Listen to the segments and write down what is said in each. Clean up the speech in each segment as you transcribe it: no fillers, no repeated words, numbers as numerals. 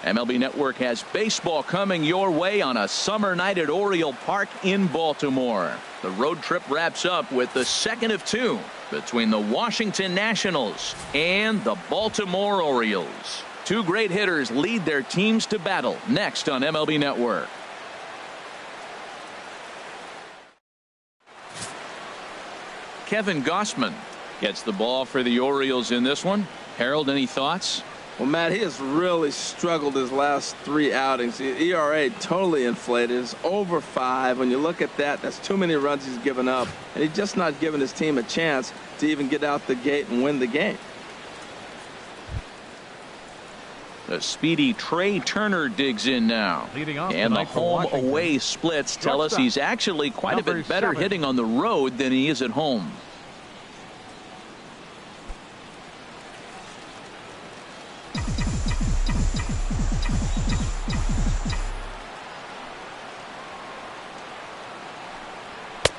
MLB Network has baseball coming your way on a summer night at Oriole Park in Baltimore. The road trip wraps up with the second of two between the Washington Nationals and the Baltimore Orioles. Two great hitters lead their teams to battle next on MLB Network. Kevin Gausman gets the ball for the Orioles in this one. Harold, any thoughts? Well, Matt, he has really struggled his last three outings. The ERA totally inflated. It's over 5. When you look at that, that's too many runs he's given up. And he's just not giving his team a chance to even get out the gate and win the game. The speedy Trey Turner digs in now. And the home-away splits tell us he's actually quite a bit better hitting on the road than he is at home.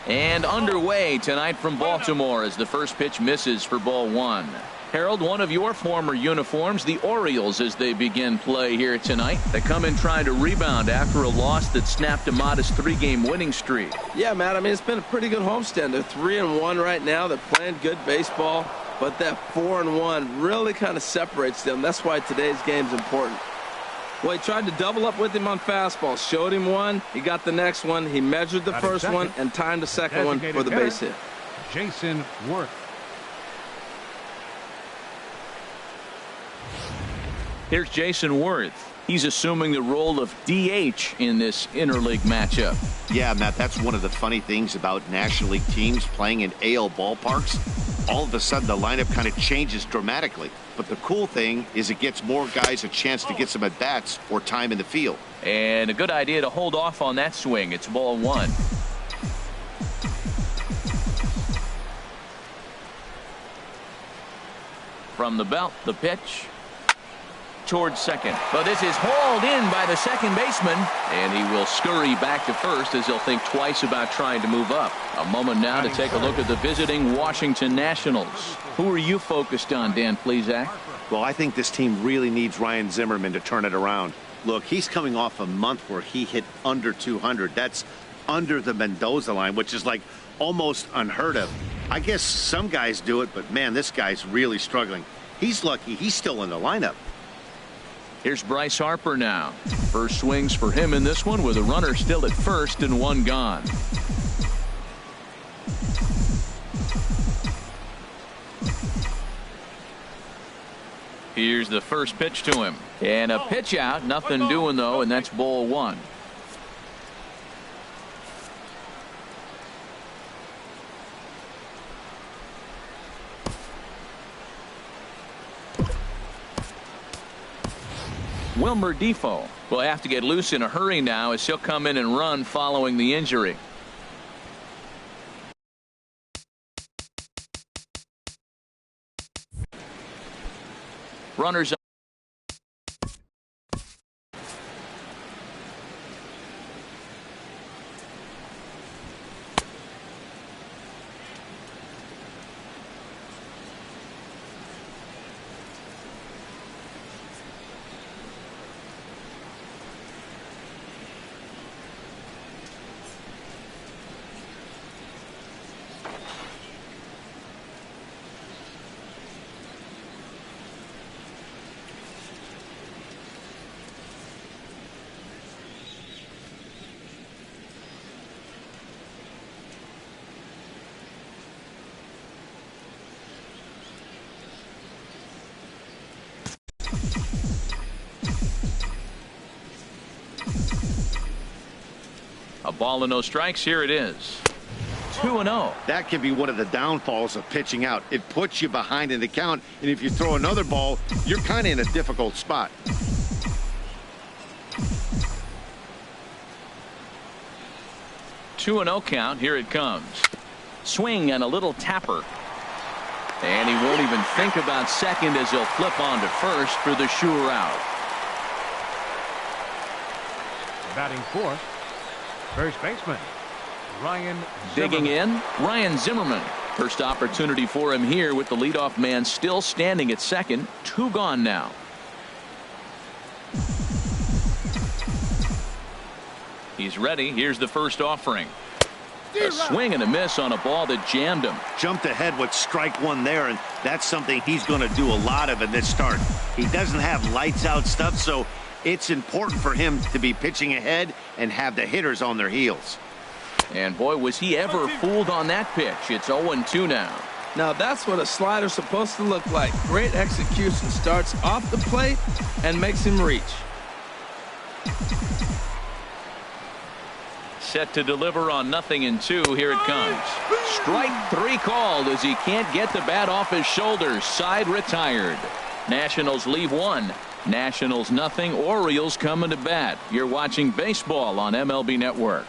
And underway tonight from Baltimore as the first pitch misses for ball 1. Harold, one of your former uniforms, the Orioles, as they begin play here tonight. They come in trying to rebound after a loss that snapped a modest 3-game winning streak. Yeah, Matt, I mean, it's been a pretty good homestand. They're 3-1 right now. They're playing good baseball, but that 4-1 really kind of separates them. That's why today's game's important. Well, he tried to double up with him on fastballs. Showed him one. He got the next one. He measured the first one and timed the second one for the base hit. Jason Worth. Here's Jason Worth. He's assuming the role of DH in this interleague matchup. Yeah, Matt, that's one of the funny things about National League teams playing in AL ballparks. All of a sudden, the lineup kind of changes dramatically. But the cool thing is it gets more guys a chance to get some at-bats or time in the field. And a good idea to hold off on that swing. It's ball 1. From the belt, the pitch towards second. But this is hauled in by the second baseman, and he will scurry back to first as he'll think twice about trying to move up. A moment now to take a look at the visiting Washington Nationals. Who are you focused on, Dan Plesac? Well, I think this team really needs Ryan Zimmerman to turn it around. Look, he's coming off a month where he hit under 200. That's under the Mendoza line, which is like almost unheard of. I guess some guys do it, but man, this guy's really struggling. He's lucky he's still in the lineup. Here's Bryce Harper now. First swings for him in this one with a runner still at first and one gone. Here's the first pitch to him. And a pitch out. Nothing doing, though, and that's ball 1. Wilmer Defoe will have to get loose in a hurry now as he'll come in and run following the injury. Runners up. A ball and no strikes. Here it is. 2-0. That can be one of the downfalls of pitching out. It puts you behind in the count, and if you throw another ball, you're kind of in a difficult spot. Two and 0 count. Here it comes. Swing and a little tapper. And he won't even think about second as he'll flip on to first for the sure out. Batting fourth, first baseman Ryan Zimmerman. Digging in, Ryan Zimmerman. First opportunity for him here with the leadoff man still standing at second. 2 gone now. He's ready. Here's the first offering. A swing and a miss on a ball that jammed him. Jumped ahead with strike one there, and that's something he's going to do a lot of in this start. He doesn't have lights out stuff, so it's important for him to be pitching ahead and have the hitters on their heels. And boy, was he ever fooled on that pitch. It's 0-2 now. Now that's what a slider's supposed to look like. Great execution. Starts off the plate and makes him reach. Set to deliver on 0-2. Here it comes. Strike 3 called as he can't get the bat off his shoulders. Side retired. Nationals leave 1. Nationals 0. Orioles coming to bat. You're watching baseball on MLB Network.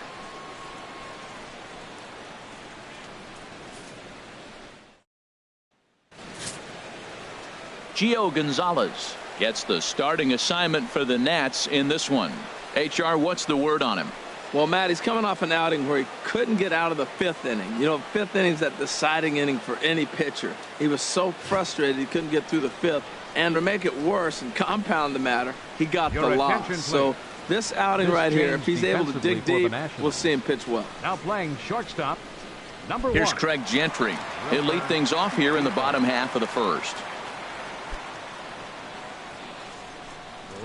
Gio Gonzalez gets the starting assignment for the Nats in this one. HR, what's the word on him? Well, Matt, he's coming off an outing where he couldn't get out of the 5th inning. You know, 5th inning's that deciding inning for any pitcher. He was so frustrated he couldn't get through the 5th. And to make it worse and compound the matter, he got the loss. So this outing right here, if he's able to dig deep, we'll see him pitch well. Now playing shortstop, number 1. Here's Craig Gentry. He'll lead things off here in the bottom half of the first.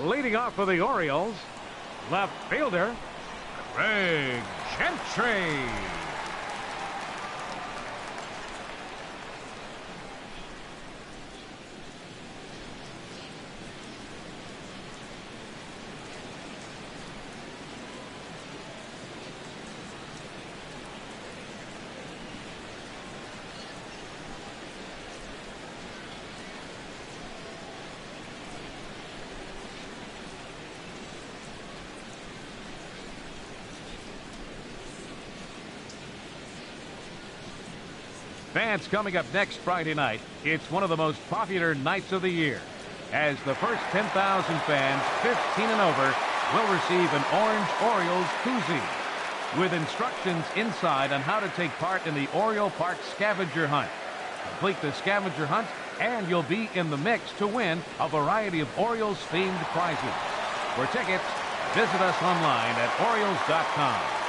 Leading off for the Orioles, left fielder, Craig Gentry. Fans, coming up next Friday night, it's one of the most popular nights of the year, as the first 10,000 fans 15 and over will receive an orange Orioles koozie with instructions inside on how to take part in the Oriole Park scavenger hunt. Complete the scavenger hunt and you'll be in the mix to win a variety of Orioles themed prizes. For tickets, visit us online at Orioles.com.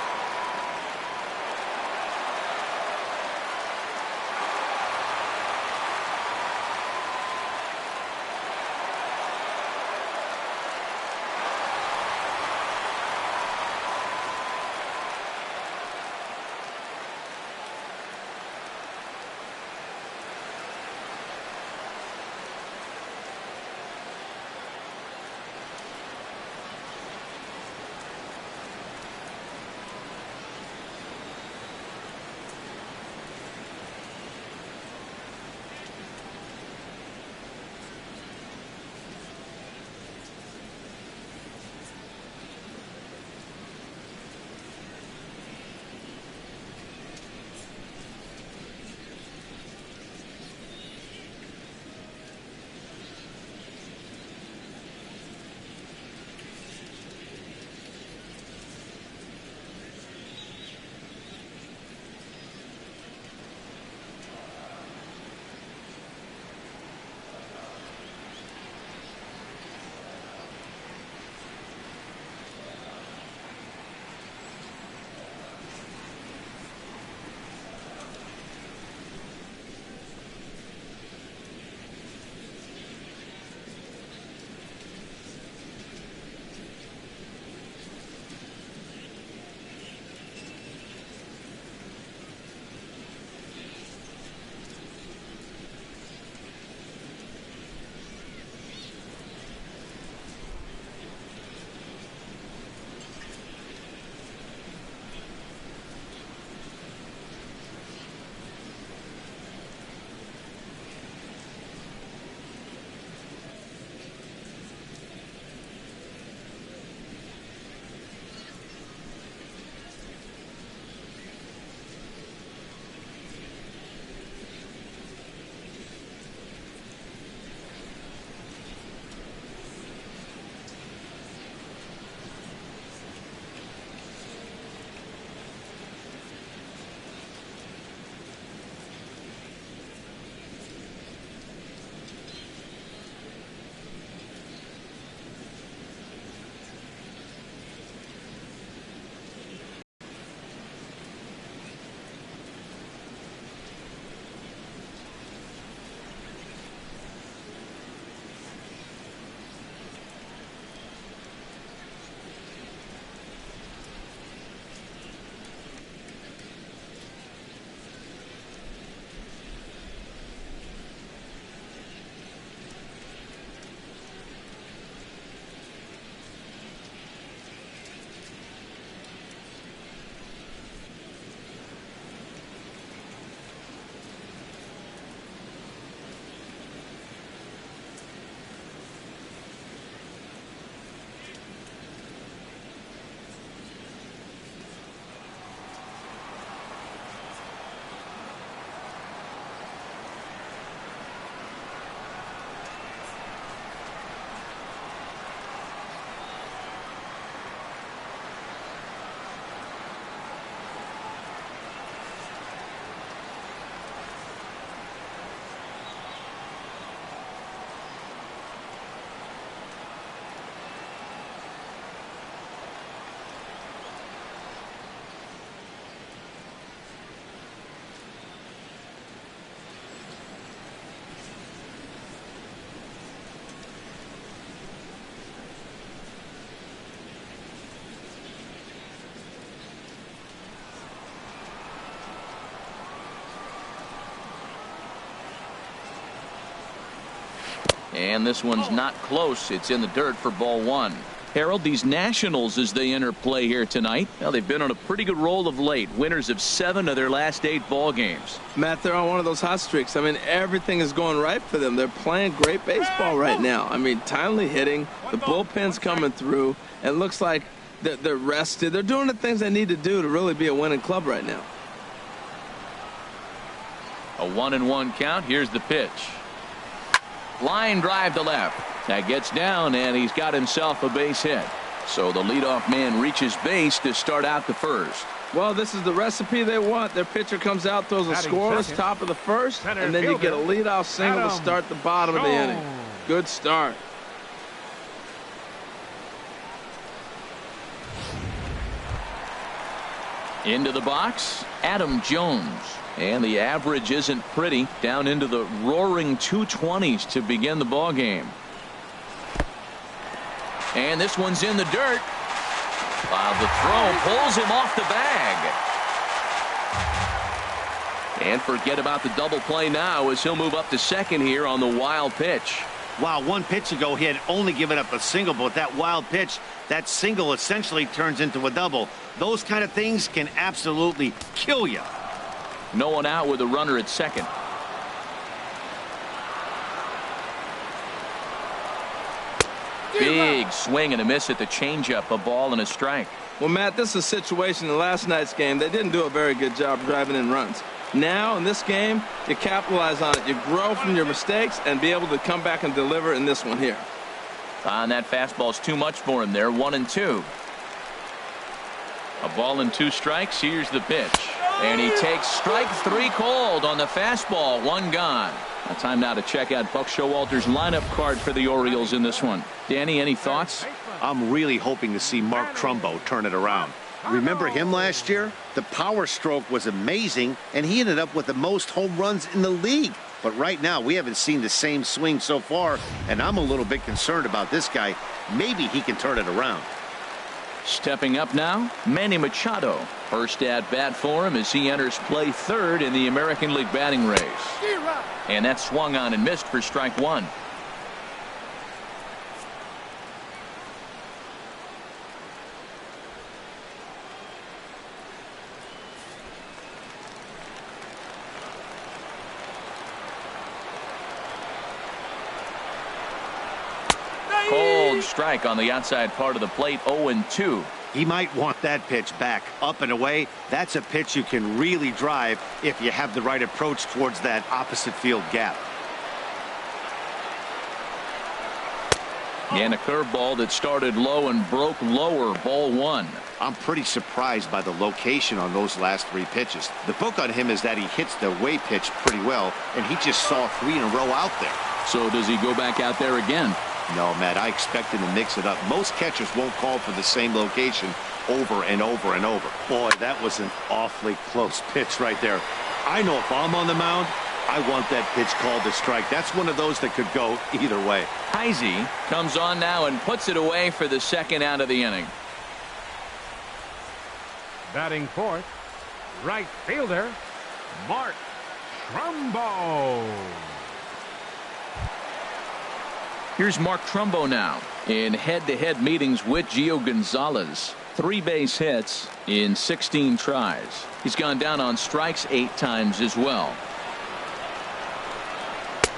And this one's not close. It's in the dirt for ball one. Harold, these Nationals, as they enter play here tonight, well, they've been on a pretty good roll of late. Winners of 7 of their last 8 ball games. Matt, they're on one of those hot streaks. I mean, everything is going right for them. They're playing great baseball right now. I mean, timely hitting. The bullpen's coming through. It looks like they're rested. They're doing the things they need to do to really be a winning club right now. A 1-1 count. Here's the pitch. Line drive to left. That gets down, and he's got himself a base hit. So the leadoff man reaches base to start out the first. Well, this is the recipe they want. Their pitcher comes out, throws a scoreless top of the first, and then you get a leadoff single to start the bottom of the inning. Good start. Into the box, Adam Jones. And the average isn't pretty, down into the roaring 220s to begin the ball game. And this one's in the dirt. The throw pulls him off the bag. And forget about the double play now as he'll move up to second here on the wild pitch. Wow, 1 pitch ago he had only given up a single, but that wild pitch, that single essentially turns into a double. Those kind of things can absolutely kill you. No one out with a runner at second. Big swing and a miss at the changeup. A ball and a strike. Well, Matt, this is a situation in last night's game. They didn't do a very good job driving in runs. Now, in this game, you capitalize on it. You grow from your mistakes and be able to come back and deliver in this one here. And that fastball's too much for him there. 1-2. A ball and 2 strikes. Here's the pitch. And he takes strike 3 called on the fastball. 1 gone. Time now to check out Buck Showalter's lineup card for the Orioles in this one. Danny, any thoughts? I'm really hoping to see Mark Trumbo turn it around. Remember him last year? The power stroke was amazing, and he ended up with the most home runs in the league. But right now, we haven't seen the same swing so far, and I'm a little bit concerned about this guy. Maybe he can turn it around. Stepping up now, Manny Machado. First at bat for him as he enters play third in the American League batting race. And that swung on and missed for strike 1. Cold strike on the outside part of the plate. 0-2. He might want that pitch back up and away. That's a pitch you can really drive if you have the right approach towards that opposite field gap. And a curveball that started low and broke lower. Ball 1. I'm pretty surprised by the location on those last 3 pitches. The book on him is that he hits the away pitch pretty well, and he just saw 3 in a row out there. So does he go back out there again? No, Matt, I expect him to mix it up. Most catchers won't call for the same location over and over and over. Boy, that was an awfully close pitch right there. I know if I'm on the mound, I want that pitch called a strike. That's one of those that could go either way. Heisey comes on now and puts it away for the second out of the inning. Batting fourth, right fielder, Mark Trumbo. Here's Mark Trumbo now in head-to-head meetings with Gio Gonzalez. 3 base hits in 16 tries. He's gone down on strikes 8 times as well.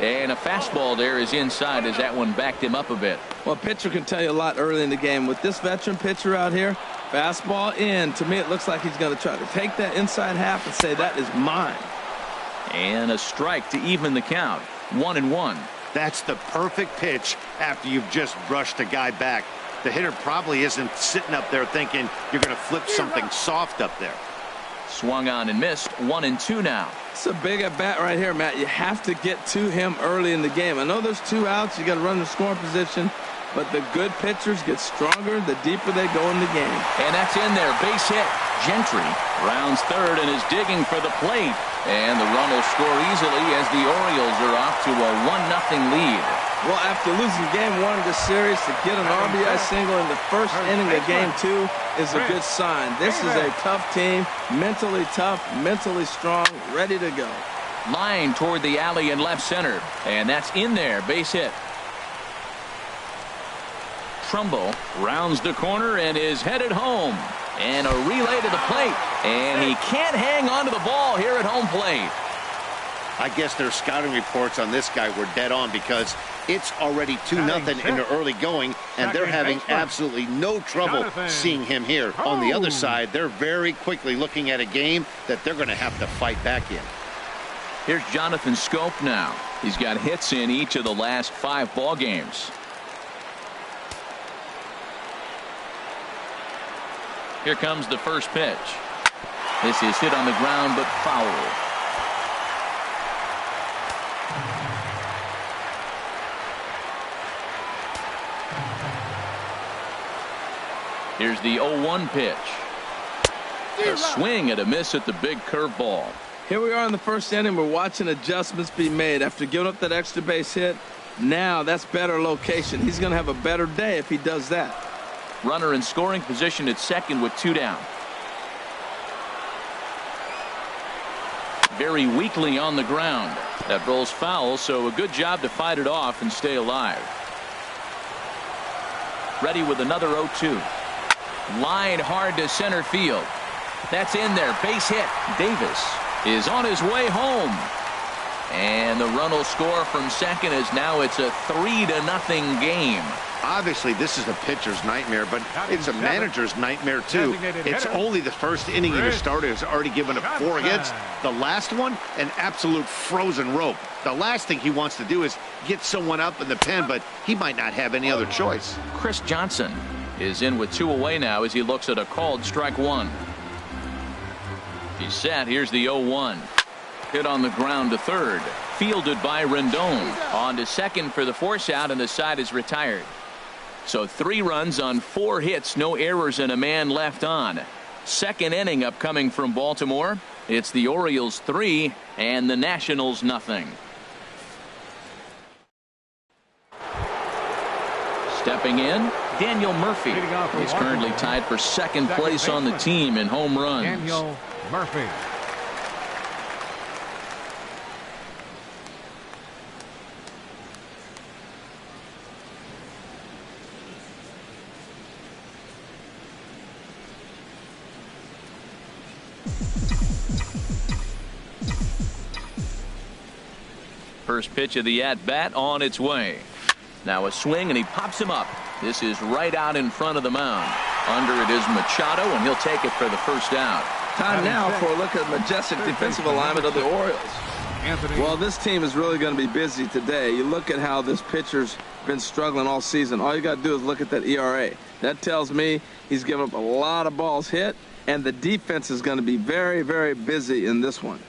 And a fastball there is inside as that one backed him up a bit. Well, a pitcher can tell you a lot early in the game. With this veteran pitcher out here, fastball in. To me, it looks like he's going to try to take that inside half and say, that is mine. And a strike to even the count. 1-1. That's the perfect pitch after you've just brushed a guy back. The hitter probably isn't sitting up there thinking you're going to flip something soft up there. Swung on and missed. 1-2 now. It's a big at bat right here, Matt. You have to get to him early in the game. I know there's 2 outs. You got to run the scoring position. But the good pitchers get stronger the deeper they go in the game. And that's in there. Base hit. Gentry rounds third and is digging for the plate. And the run will score easily as the Orioles are off to a 1-0 lead. Well, after losing game 1 of the series, to get an RBI single in the first inning of game 2 is a good sign. This is a tough team, mentally tough, mentally strong, ready to go. Line toward the alley in left center. And that's in there. Base hit. Trumbo rounds the corner and is headed home. And a relay to the plate. And he can't hang on to the ball here at home plate. I guess their scouting reports on this guy were dead on, because it's already 2-0 in the early going, and they're having absolutely no trouble seeing him here. On the other side, they're very quickly looking at a game that they're going to have to fight back in. Here's Jonathan Scope now. He's got hits in each of the last 5 ball games. Here comes the first pitch. This is hit on the ground, but foul. Here's the 0-1 pitch. A swing and a miss at the big curveball. Here we are in the first inning. We're watching adjustments be made after giving up that extra base hit. Now that's better location. He's going to have a better day if he does that. Runner in scoring position at second with 2 down. Very weakly on the ground. That rolls foul, so a good job to fight it off and stay alive. Ready with another 0-2. Line hard to center field. That's in there. Base hit. Davis is on his way home. And the run will score from second, as now it's a 3-0 game. Obviously, this is a pitcher's nightmare, but it's a manager's nightmare, too. It's only the first inning your starter has already given up 4 hits. The last one, an absolute frozen rope. The last thing he wants to do is get someone up in the pen, but he might not have any other choice. Chris Johnson is in with 2 away now as he looks at a called strike 1. He's set. Here's the 0-1. Hit on the ground to third. Fielded by Rendon. On to second for the force out, and the side is retired. So 3 runs on 4 hits, no errors, and a man left on. Second inning upcoming from Baltimore. It's the Orioles 3 and the Nationals nothing. Stepping in, Daniel Murphy. He's currently tied for second place on the team in home runs. Daniel Murphy. First pitch of the at-bat on its way. Now a swing, and he pops him up. This is right out in front of the mound. Under it is Machado, and he'll take it for the first out. Time now for a look at the majestic defensive alignment of the Orioles. Well, this team is really going to be busy today. You look at how this pitcher's been struggling all season. All you got to do is look at that ERA. That tells me he's given up a lot of balls hit, and the defense is going to be very, very busy in this one.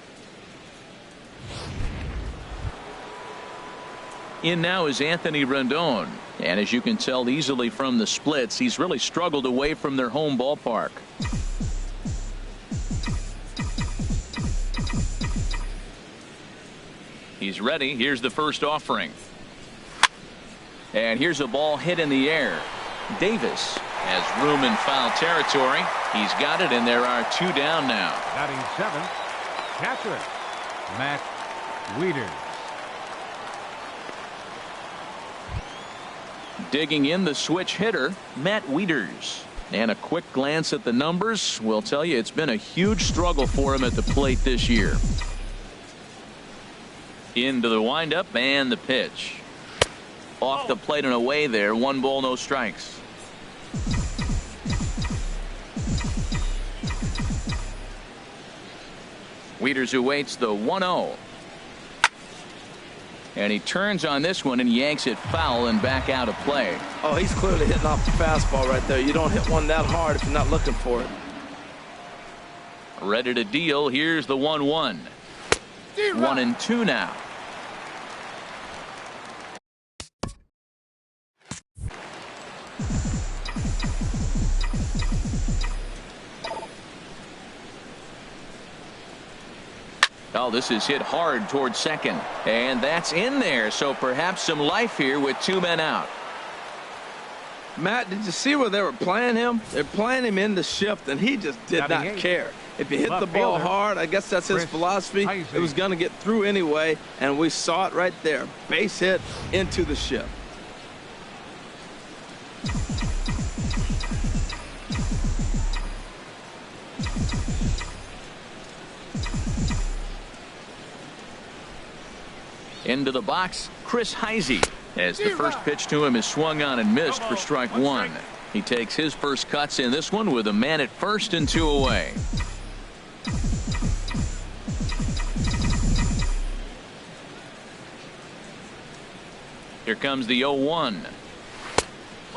In now is Anthony Rendon. And as you can tell easily from the splits, he's really struggled away from their home ballpark. He's ready. Here's the first offering. And here's a ball hit in the air. Davis has room in foul territory. He's got it, and there are 2 down now. Batting 7, catcher, Matt Wieters. Digging in, the switch hitter, Matt Wieters. And a quick glance at the numbers will tell you it's been a huge struggle for him at the plate this year. Into the windup and the pitch. Off the plate and away there. 1 ball, no strikes. Wieters awaits the 1-0. And he turns on this one and yanks it foul and back out of play. Oh, he's clearly hitting off the fastball right there. You don't hit one that hard if you're not looking for it. Ready to deal. Here's the 1-1. 1-2 now. Oh, this is hit hard towards second, and that's in there. So perhaps some life here with 2 men out. Matt, did you see where they were playing him? They're playing him in the shift, and he just did not care. If you hit the ball hard, I guess that's his philosophy. It was going to get through anyway, and we saw it right there. Base hit into the shift. Into the box, Chris Heisey, as the first pitch to him is swung on and missed for strike one. He takes his first cuts in this one with a man at first and 2 away. Here comes the 0-1.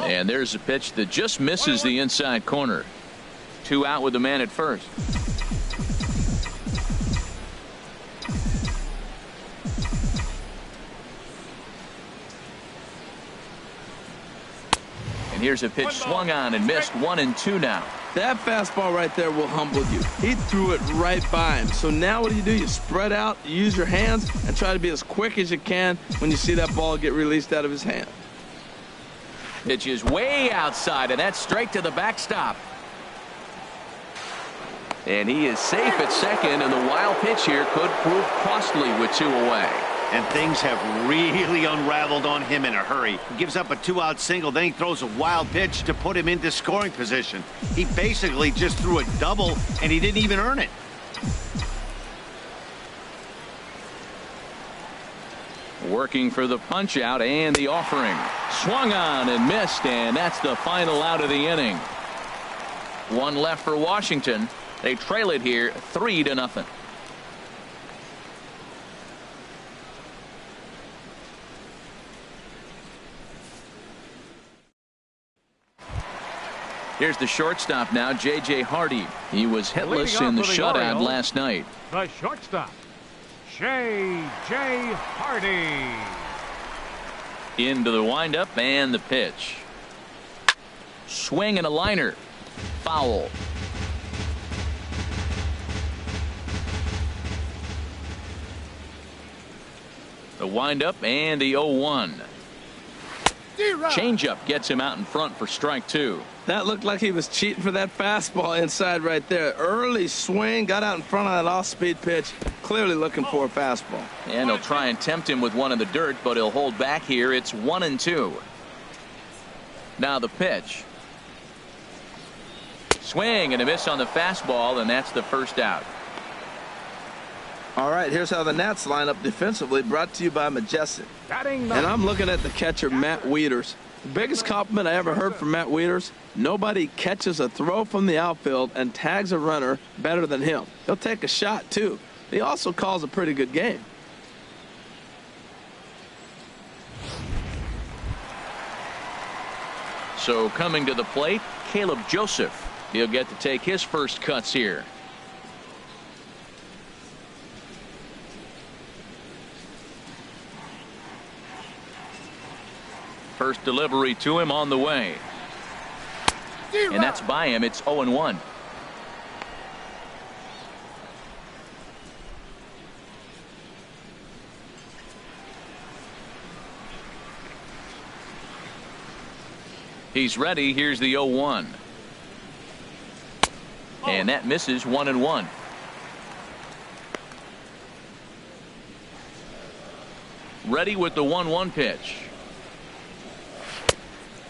And there's a pitch that just misses the inside corner. 2 out with the man at first. Here's a pitch swung on and missed. 1-2 now. That fastball right there will humble you. He threw it right by him. So now what do? You spread out, you use your hands, and try to be as quick as you can when you see that ball get released out of his hand. Pitch is way outside, and that's straight to the backstop. And he is safe at second, and the wild pitch here could prove costly with 2 away. And things have really unraveled on him in a hurry. He gives up a 2-out single, then he throws a wild pitch to put him into scoring position. He basically just threw a double, and he didn't even earn it. Working for the punch out and the offering. Swung on and missed, and that's the final out of the inning. 1 left for Washington. They trail it here 3-0. Here's the shortstop now, J.J. Hardy. He was hitless in the shutout last night. The shortstop, J.J. Hardy. Into the windup and the pitch. Swing and a liner. Foul. The windup and the 0-1. Changeup gets him out in front for strike 2. That looked like he was cheating for that fastball inside right there. Early swing, got out in front of that off-speed pitch. Clearly looking for a fastball. And he'll try and tempt him with one in the dirt, but he'll hold back here. It's 1-2. Now the pitch. Swing and a miss on the fastball, and that's the first out. All right, here's how the Nats line up defensively, brought to you by Majestic. And I'm looking at the catcher, Matt Wieters. The biggest compliment I ever heard from Matt Wieters: nobody catches a throw from the outfield and tags a runner better than him. He'll take a shot, too. He also calls a pretty good game. So coming to the plate, Caleb Joseph. He'll get to take his first cuts here. First delivery to him on the way. And that's by him. It's 0-1. He's ready. Here's the 0-1. And that misses. 1-1. Ready with the 1-1 pitch.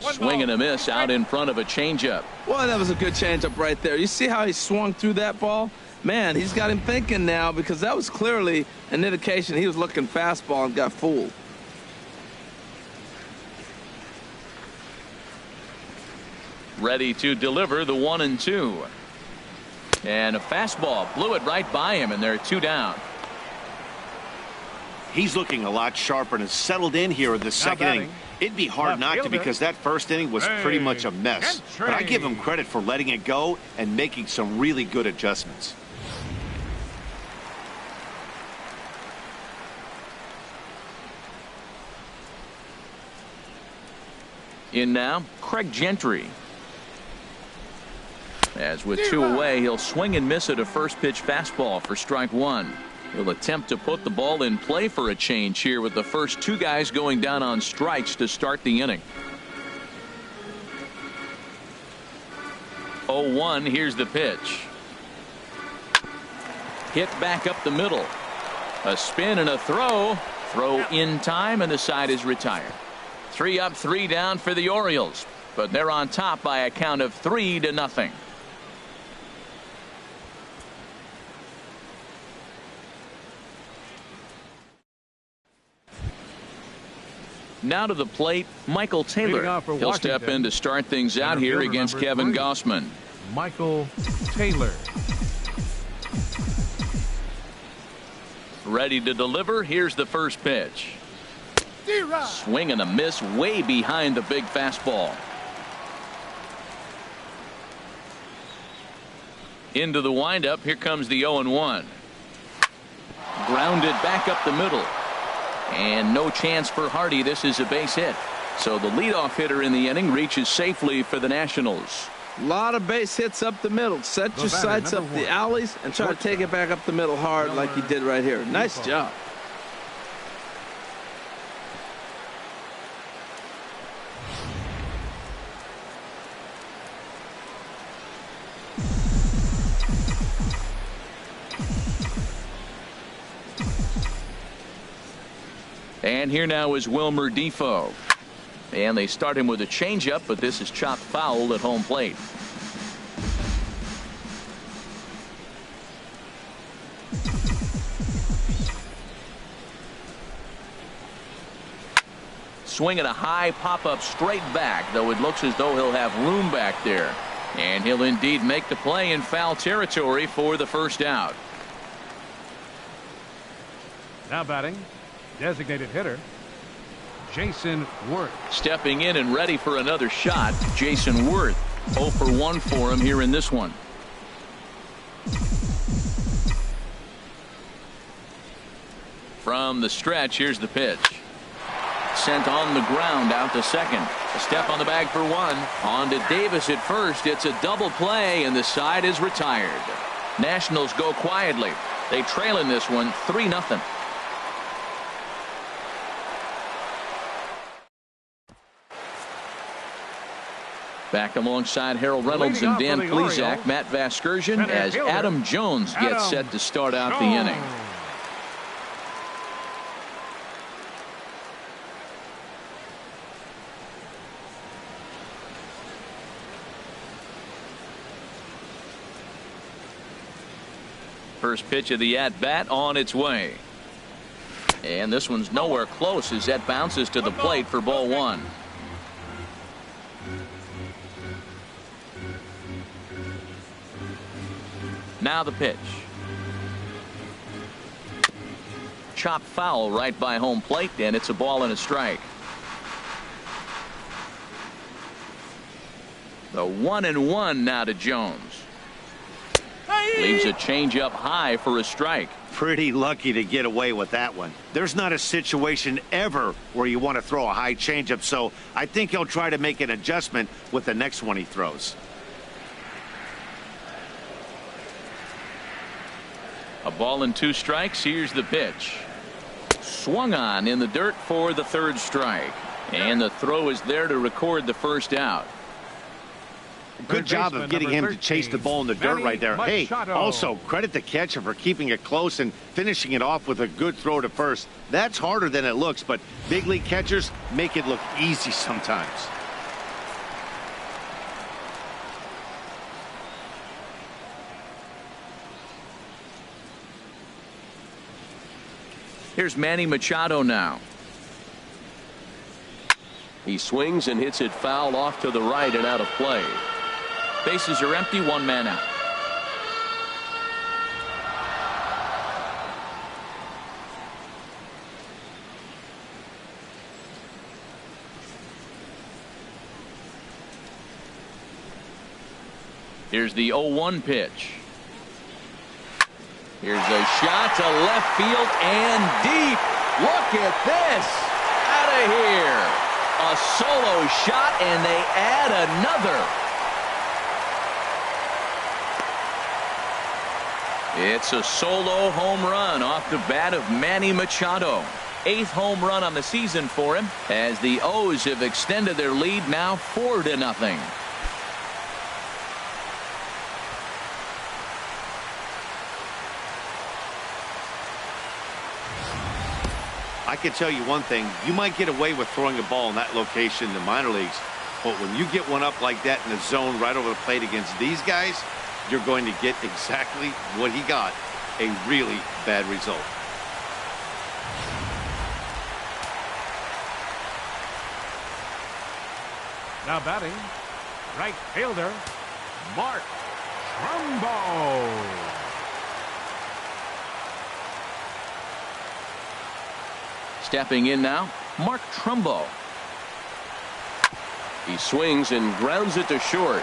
Swing and a miss out in front of a changeup. Well, that was a good changeup right there. You see how he swung through that ball? Man, he's got him thinking now, because that was clearly an indication he was looking fastball and got fooled. Ready to deliver the 1-2. And a fastball blew it right by him, and they're 2 down. He's looking a lot sharper and has settled in here in the second inning. It'd be hard not to, because that first inning was pretty much a mess. But I give him credit for letting it go and making some really good adjustments. In now, Craig Gentry. As with 2 away, he'll swing and miss at a first pitch fastball for strike 1. He'll attempt to put the ball in play for a change here, with the first 2 guys going down on strikes to start the inning. 0-1. Here's the pitch. Hit back up the middle. A spin and a throw. Throw in time, and the side is retired. 3 up, 3 down for the Orioles. but they're on top by a count of 3-0. Now to the plate, Michael Taylor. He'll step in to start things out here against Kevin Gossman. Michael Taylor. Ready to deliver. Here's the first pitch. Swing and a miss way behind the big fastball. Into the windup. Here comes the 0-1. Grounded back up the middle. And no chance for Hardy. This is a base hit. So the leadoff hitter in the inning reaches safely for the Nationals. A lot of base hits up the middle. Set your sights up the alleys and try to take it back up the middle hard like he did right here. Nice job. And here now is Wilmer Defoe. And they start him with a changeup, but this is chopped foul at home plate. Swinging a high pop-up straight back, though it looks as though he'll have room back there. And he'll indeed make the play in foul territory for the first out. Now batting, designated hitter, Jason Worth. Stepping in and ready for another shot, Jason Worth. 0 for 1 for him here in this one. From the stretch, here's the pitch. Sent on the ground out to second. A step on the bag for one. On to Davis at first. It's a double play, and the side is retired. Nationals go quietly. They trail in this one 3-0. Back alongside Harold Reynolds and Dan Plesac, Matt Vasgersian, as Adam Jones gets set to start out the inning. First pitch of the at-bat on its way. And this one's nowhere close as that bounces to the plate for ball one. Now the pitch. Chop foul right by home plate, and it's a ball and a strike. The 1-1 now to Jones. Leaves a changeup high for a strike. Pretty lucky to get away with that one. There's not a situation ever where you want to throw a high changeup, so I think he'll try to make an adjustment with the next one he throws. A ball and 2 strikes. Here's the pitch. Swung on in the dirt for the third strike. And the throw is there to record the first out. Good job of getting him to chase the ball in the dirt right there. Hey, also credit the catcher for keeping it close and finishing it off with a good throw to first. That's harder than it looks, but big league catchers make it look easy sometimes. Here's Manny Machado now. He swings and hits it foul off to the right and out of play. Bases are empty, 1 man out. Here's the 0-1 pitch. Here's a shot to left field and deep. Look at this. Out of here. A solo shot, and they add another. It's a solo home run off the bat of Manny Machado. 8th home run on the season for him, as the O's have extended their lead now 4-0. I can tell you one thing, you might get away with throwing a ball in that location in the minor leagues, But when you get one up like that in the zone right over the plate against these guys, you're going to get exactly what he got, a really bad result. Now batting, right fielder, Mark Trumbo. Stepping in now, Mark Trumbo. He swings and grounds it to short.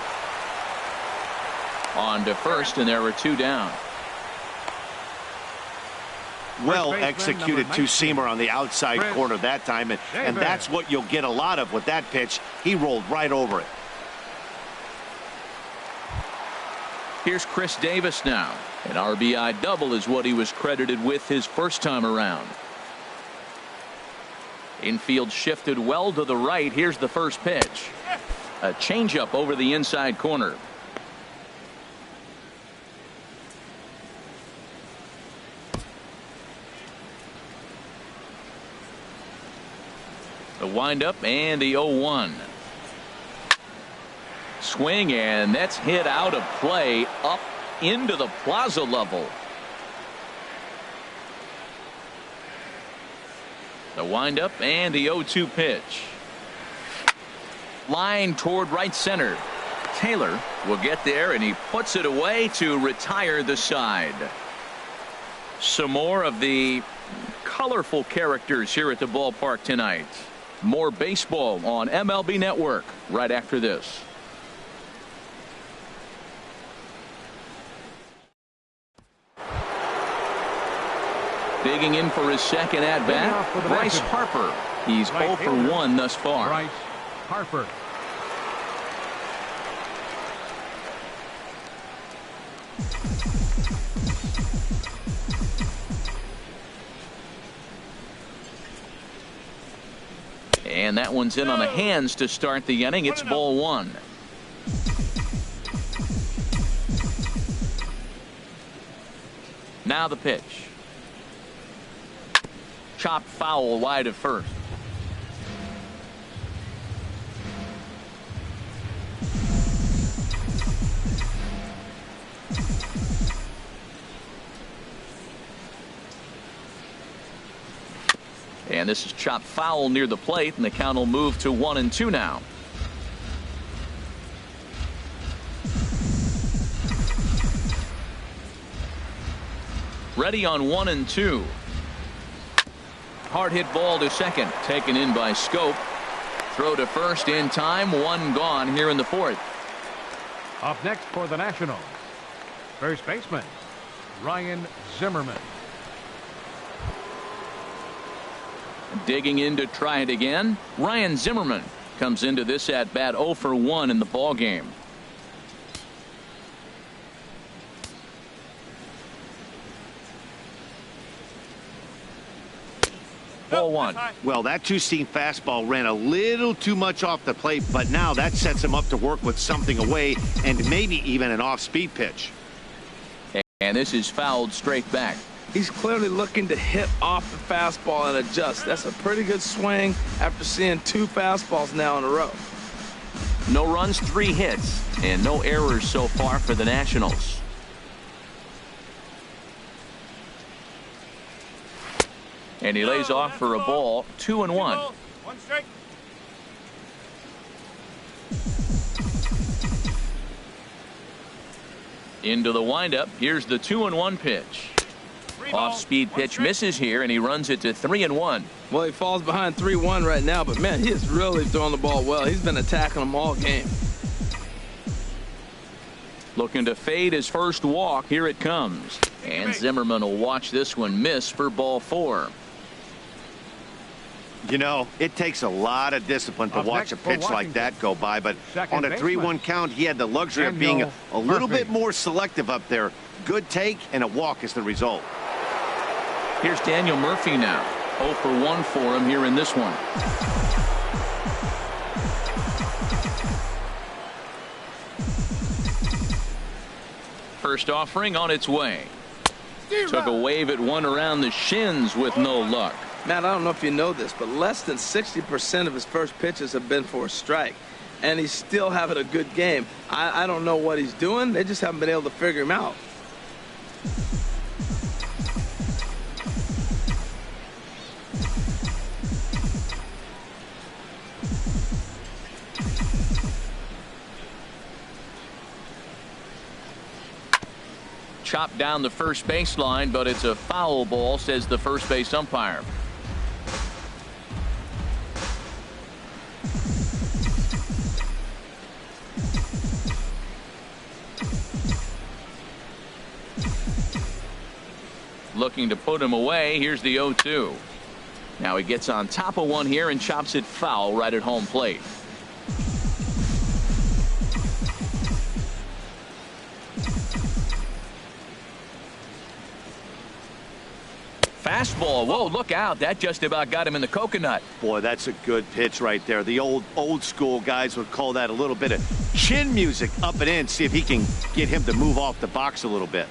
On to first, and there were two down. Well executed two-seamer on the outside corner that time, and that's what you'll get a lot of with that pitch. He rolled right over it. Here's Chris Davis now. An RBI double is what he was credited with his first time around. Infield shifted well to the right. Here's the first pitch. A changeup over the inside corner. The windup and the 0-1. Swing, and that's hit out of play up into the plaza level. The windup and the 0-2 pitch. Line toward right center. Taylor will get there, and he puts it away to retire the side. Some more of the colorful characters here at the ballpark tonight. More baseball on MLB Network right after this. Digging in for his second at-bat, Bryce Harper. He's 0 for 1 thus far. Bryce Harper. And that one's in on the hands to start the inning. It's ball one. Now the pitch. Chopped foul wide of first. And this is chopped foul near the plate, and the count will move to 1-2 now. Ready on 1-2. Hard hit ball to second, taken in by Scope. Throw to first in time, one gone here in the fourth. Up next for the Nationals, first baseman Ryan Zimmerman. Digging in to try it again, Ryan Zimmerman comes into this at bat 0 for 1 in the ball game. Ball one. Well, that two-seam fastball ran a little too much off the plate, but now that sets him up to work with something away and maybe even an off-speed pitch. And this is fouled straight back. He's clearly looking to hit off the fastball and adjust. That's a pretty good swing after seeing two fastballs now in a row. No runs, 3 hits, and no errors so far for the Nationals. And he lays off for a ball, 2-1. 1 strike. Into the windup. Here's the 2-1 pitch. Off-speed pitch misses here, and he runs it to 3-1. Well, he falls behind 3-1 right now, but man, he is really throwing the ball well. He's been attacking them all game. Looking to fade his first walk. Here it comes. And Zimmerman will watch this one miss for ball 4. You know, it takes a lot of discipline to watch a pitch like that go by, but on a 3-1 count, he had the luxury of being a little bit more selective up there. Good take and a walk is the result. Here's Daniel Murphy now. 0 for 1 for him here in this one. First offering on its way. Took a wave at one around the shins with no luck. Matt, I don't know if you know this, but less than 60% of his first pitches have been for a strike. and he's still having a good game. I don't know what he's doing. They just haven't been able to figure him out. Chopped down the first baseline, but it's a foul ball, says the first base umpire. Looking to put him away. Here's the 0-2. Now he gets on top of one here and chops it foul right at home plate. Fastball. Whoa, look out. That just about got him in the coconut. Boy, that's a good pitch right there. The old school guys would call that a little bit of chin music up and in. See if he can get him to move off the box a little bit.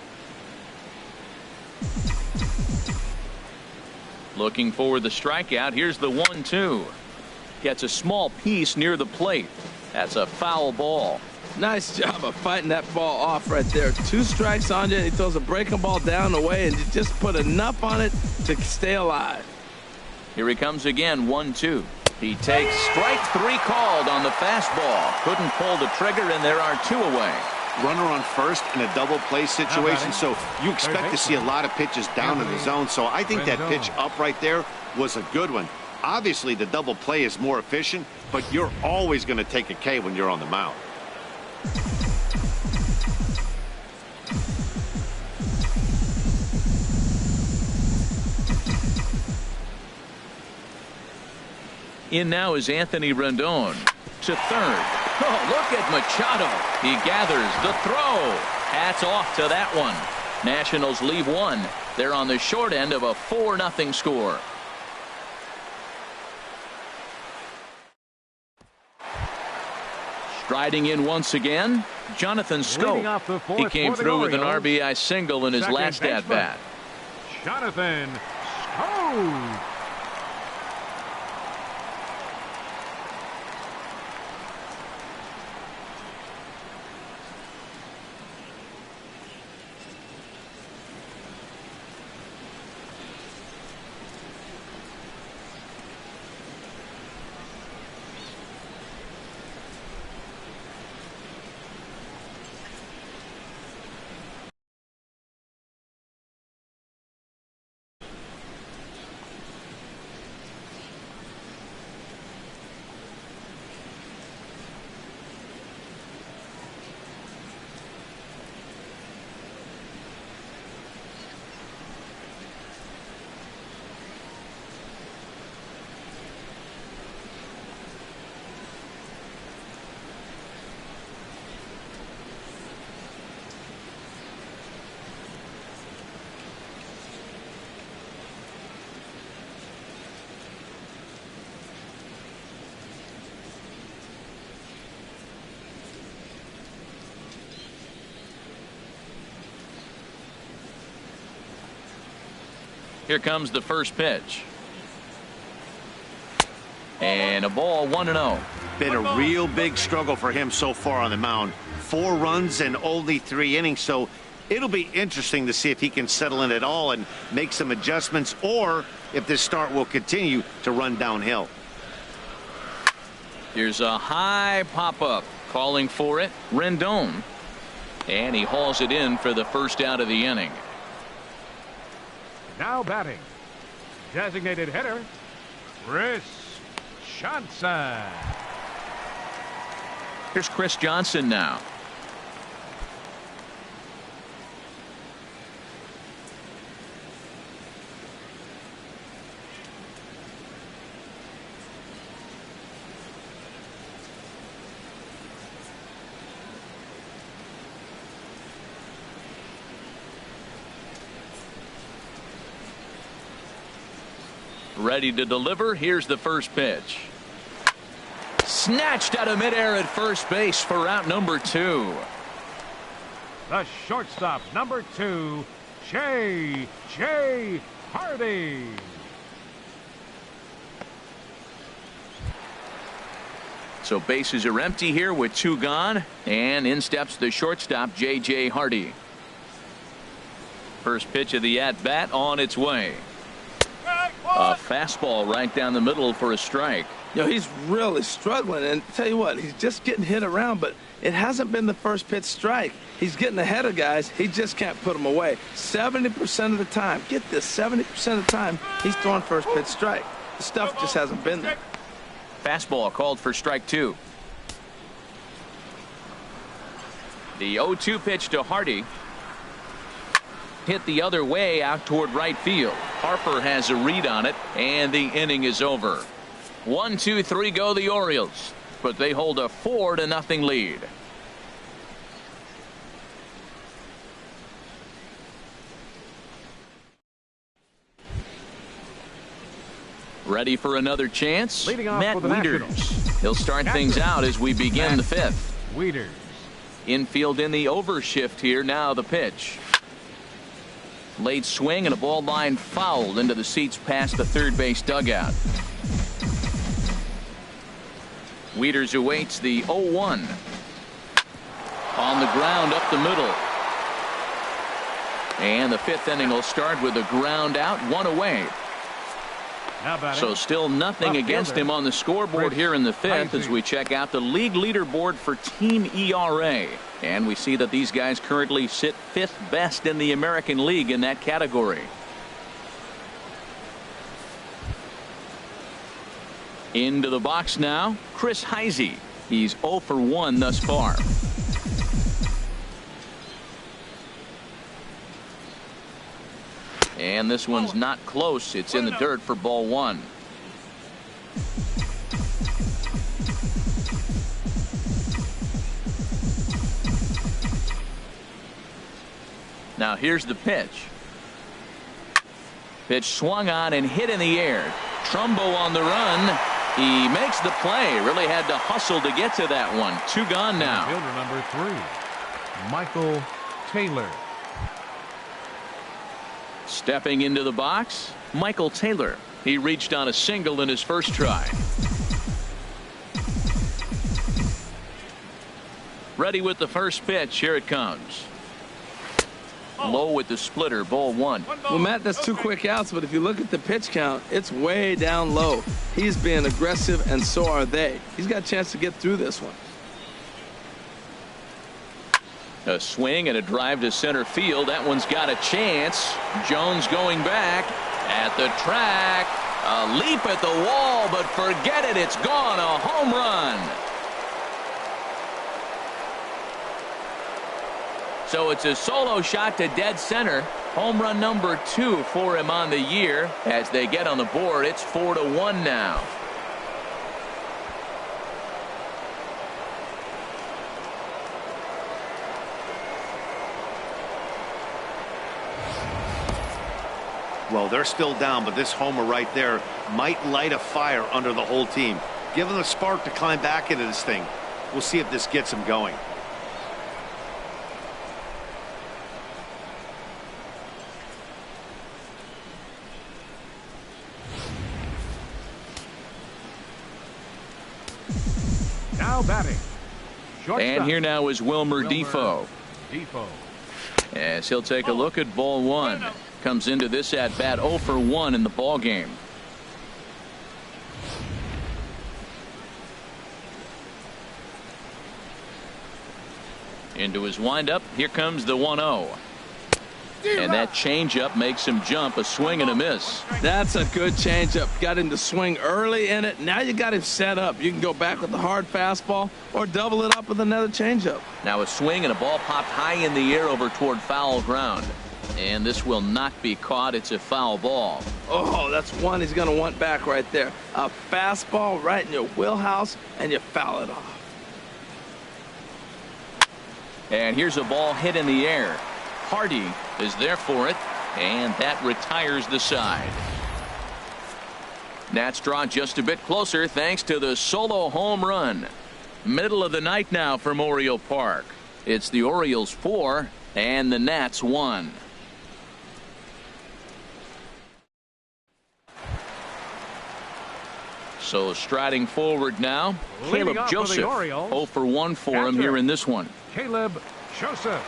Looking for the strikeout. Here's the 1-2. Gets a small piece near the plate. That's a foul ball. Nice job of fighting that ball off right there. 2 strikes on you, and he throws a breaking ball down the way, and you just put enough on it to stay alive. Here he comes again, 1-2. He takes strike 3 called on the fastball. Couldn't pull the trigger, and there are 2 away. Runner on first in a double play situation, so you expect to see a lot of pitches down in the zone. So I think that pitch up right there was a good one. Obviously, the double play is more efficient, but you're always going to take a K when you're on the mound. In now is Anthony Rendon to third. Oh, look at Machado. He gathers the throw. Hats off to that one. Nationals leave 1. They're on the short end of a 4-0 score. Striding in once again, Jonathan Schoop. He came through with an RBI single in his last at-bat. Jonathan Schoop. Here comes the first pitch. And a ball, 1-0. Been a real big struggle for him so far on the mound. 4 runs and only 3 innings, so it'll be interesting to see if he can settle in at all and make some adjustments, or if this start will continue to run downhill. Here's a high pop-up. Calling for it, Rendon. And he hauls it in for the first out of the inning. Now batting, designated hitter, Chris Johnson. Here's Chris Johnson now. Ready to deliver. Here's the first pitch. Snatched out of midair at first base for out number 2. The shortstop, number 2, J.J. Hardy. So bases are empty here with 2 gone, and in steps the shortstop, J.J. Hardy. First pitch of the at-bat on its way. A fastball right down the middle for a strike. You know, he's really struggling, and tell you what, he's just getting hit around, but it hasn't been the first pitch strike. He's getting ahead of guys. He just can't put them away. 70% of the time, get this, 70% of the time, he's throwing first pitch strike. The stuff just hasn't been there. Fastball called for strike 2. The 0-2 pitch to Hardy. Hit the other way out toward right field. Harper has a read on it, and the inning is over. 1, 2, 3 go the Orioles, but they hold a 4-0 lead. Ready for another chance? Leading off Matt for the Wieters. Nationals. He'll start things out as we begin the 5th. Wieters. Infield in the overshift here. Now the pitch. Late swing and a ball line fouled into the seats past the third base dugout. Wieters awaits the 0-1. On the ground up the middle. And the 5th inning will start with a ground out, 1 away. So still nothing against him on the scoreboard here in the 5th as we check out the league leaderboard for team ERA. And we see that these guys currently sit 5th best in the American League in that category. Into the box now, Chris Heisey. He's 0 for 1 thus far. And this one's not close. It's in the dirt for ball 1. Now here's the pitch. Pitch swung on and hit in the air. Trumbo on the run. He makes the play. Really had to hustle to get to that one. 2 gone now. Fielder number 3, Michael Taylor. Stepping into the box, Michael Taylor. He reached on a single in his first try. Ready with the first pitch. Here it comes. Low with the splitter, ball 1. Well, Matt, that's 2 quick outs, but if you look at the pitch count, it's way down low. He's being aggressive, and so are they. He's got a chance to get through this one. A swing and a drive to center field. That one's got a chance. Jones going back at the track. A leap at the wall, but forget it. It's gone. A home run. So it's a solo shot to dead center. Home run number 2 for him on the year. As they get on the board, it's 4-1 now. Well, they're still down, but this homer right there might light a fire under the whole team. Give them a spark to climb back into this thing. We'll see if this gets them going. Now batting. Shortstop. And here now is Wilmer Defoe. Defoe. As he'll take a look at ball 1. Comes into this at bat 0 for 1 in the ball game. Into his windup. Here comes the 1-0. And that changeup makes him jump. A swing and a miss. That's a good changeup. Got him to swing early in it. Now you got him set up. You can go back with the hard fastball or double it up with another changeup. Now a swing and a ball popped high in the air over toward foul ground. And this will not be caught. It's a foul ball. Oh, that's one he's going to want back right there. A fastball right in your wheelhouse, and you foul it off. And here's a ball hit in the air. Hardy is there for it, and that retires the side. Nats draw just a bit closer thanks to the solo home run. Middle of the night now for Memorial Park. It's the Orioles 4 and the Nats 1. So striding forward now, Leading Caleb off for the Joseph. Orioles, 0 for 1 for him catcher, here in this one. Caleb Joseph.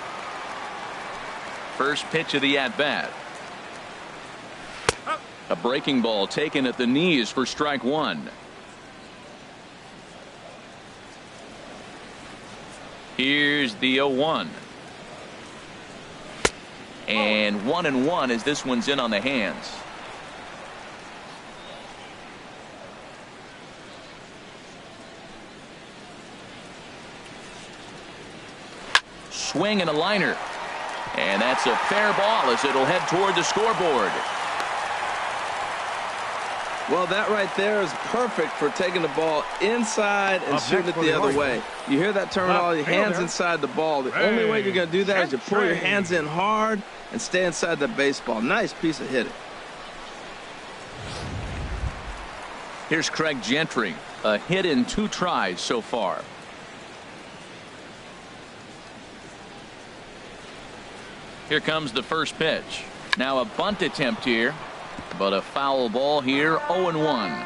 First pitch of the at-bat. A breaking ball taken at the knees for strike one. Here's the 0-1. And 1-1 as this one's in on the hands. Swing and a liner. And that's a fair ball as it'll head toward the scoreboard. Well, that right there is perfect for taking the ball inside and shooting it the other way. You hear that terminology, hands inside the ball. The only way you're going to do that is you pull your hands in hard and stay inside the baseball. Nice piece of hitting. Here's Craig Gentry. A hit in 2 tries so far. Here comes the first pitch. Now a bunt attempt here, but a foul ball here. 0-1.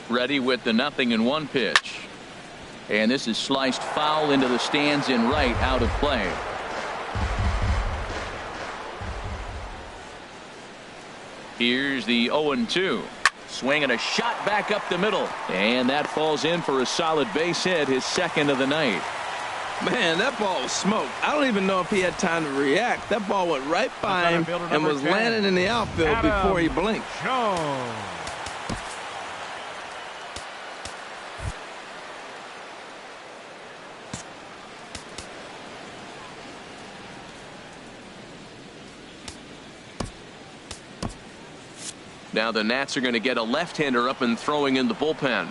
Ready with the 0-1 pitch. And this is sliced foul into the stands in right, out of play. Here's the 0-2. Swing and a shot back up the middle. And that falls in for a solid base hit, his second of the night. Man, that ball was smoked. I don't even know if he had time to react. That ball went right by him and was landing in the outfield before he blinked. Now the Nats are going to get a left-hander up and throwing in the bullpen.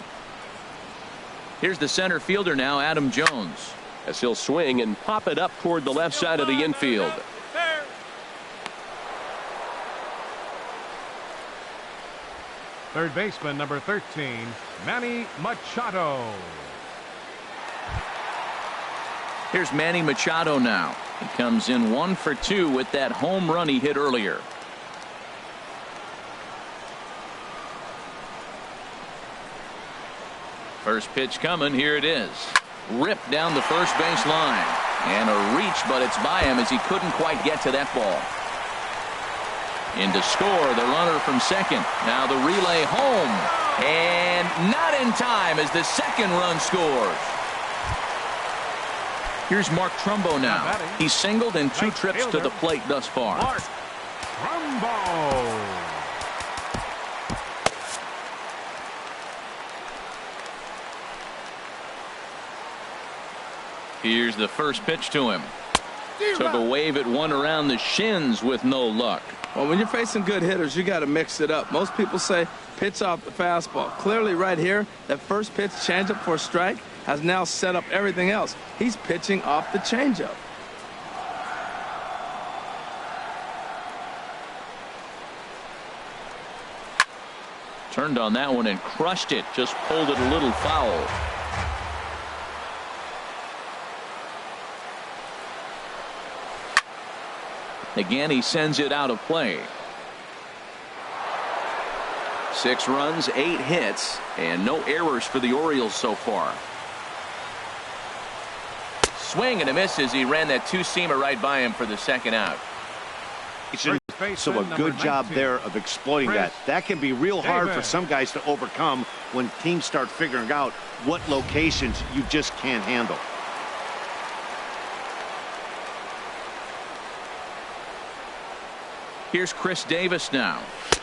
Here's the center fielder now, Adam Jones, as he'll swing and pop it up toward the left side of the infield. Third baseman, number 13, Manny Machado. Here's Manny Machado now. He comes in 1 for 2 with that home run he hit earlier. First pitch coming. Here it is. Ripped down the first base line. And a reach, but it's by him as he couldn't quite get to that ball. In to score, the runner from second. Now the relay home. And not in time as the second run scores. Here's Mark Trumbo now. He's singled in 2 trips to the plate thus far. Mark Trumbo. Here's the first pitch to him. Took a wave at one around the shins with no luck. Well, when you're facing good hitters, you got to mix it up. Most people say pitch off the fastball. Clearly right here, that first pitch changeup for a strike has now set up everything else. He's pitching off the changeup. Turned on that one and crushed it. Just pulled it a little foul. Again, he sends it out of play. 6 runs, 8 hits, and no errors for the Orioles so far. Swing and a miss as he ran that 2-seamer right by him for the second out. So a good job there of exploiting that. That can be real hard for some guys to overcome when teams start figuring out what locations you just can't handle. Here's Chris Davis now,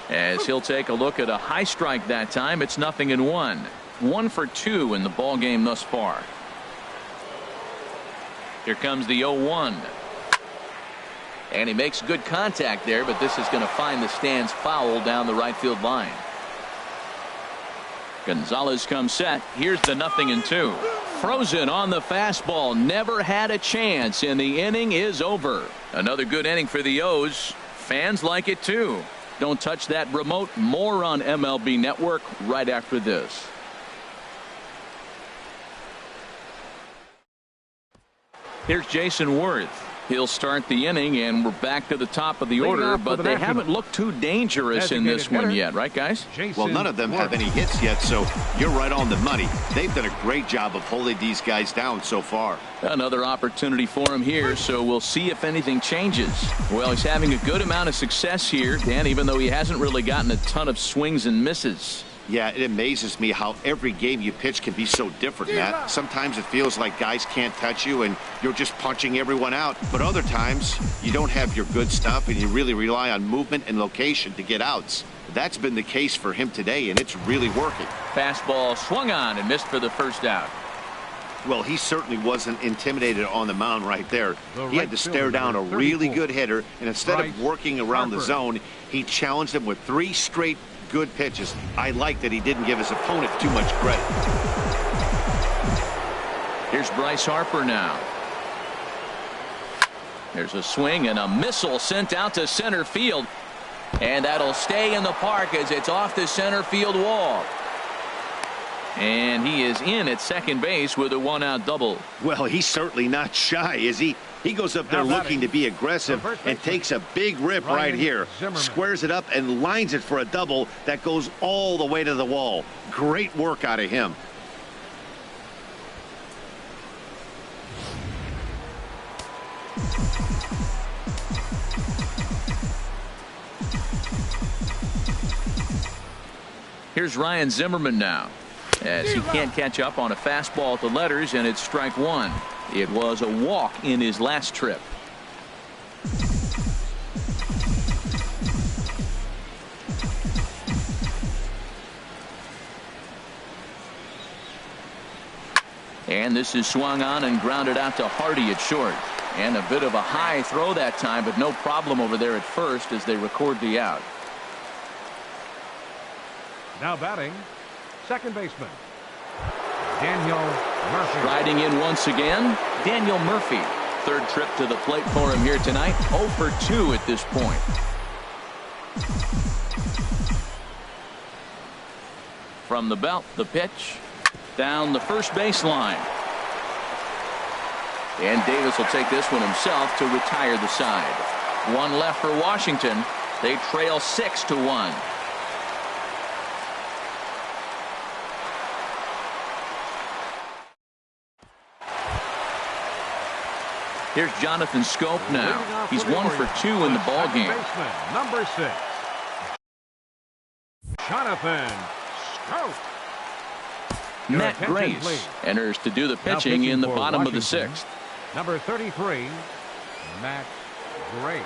as he'll take a look at a high strike that time. It's 0-1. 1 for 2 in the ball game thus far. Here comes the 0-1. And he makes good contact there, but this is going to find the stands foul down the right field line. Gonzalez comes set. Here's the 0-2. Frozen on the fastball. Never had a chance, and the inning is over. Another good inning for the O's. Fans like it too. Don't touch that remote. More on MLB Network right after this. Here's Jason Worth. He'll start the inning, and we're back to the top of the order, but they haven't looked too dangerous in this one yet, right, guys? Well, none of them have any hits yet, so you're right on the money. They've done a great job of holding these guys down so far. Another opportunity for him here, so we'll see if anything changes. Well, he's having a good amount of success here, Dan, even though he hasn't really gotten a ton of swings and misses. Yeah, it amazes me how every game you pitch can be so different, Matt. Sometimes it feels like guys can't touch you and you're just punching everyone out. But other times, you don't have your good stuff and you really rely on movement and location to get outs. That's been the case for him today, and it's really working. Fastball swung on and missed for the first out. Well, he certainly wasn't intimidated on the mound right there. He had to stare down a really good hitter, and instead of working around the zone, he challenged him with 3 straight good pitches. I like that he didn't give his opponent too much credit. Here's Bryce Harper now. There's a swing and a missile sent out to center field. And that'll stay in the park as it's off the center field wall. And he is in at second base with a 1-out double. Well, he's certainly not shy, is he? He goes up there looking to be aggressive and takes a big rip right here. Squares it up and lines it for a double that goes all the way to the wall. Great work out of him. Here's Ryan Zimmerman now, as he can't catch up on a fastball at the letters, and it's strike 1. It was a walk in his last trip. And this is swung on and grounded out to Hardy at short. And a bit of a high throw that time, but no problem over there at first as they record the out. Now batting, second baseman Daniel Murphy. Riding in once again, Daniel Murphy. Third trip to the plate for him here tonight. 0 for 2 at this point. From the belt, the pitch. Down the first baseline. And Davis will take this one himself to retire the side. 1 left for Washington. They trail 6-1. Here's Jonathan Scope now. He's 1 for 2 in the ballgame. Number 6, Jonathan Scope. Matt Grace enters to do the pitching in the bottom of the 6th. Number 33, Matt Grace.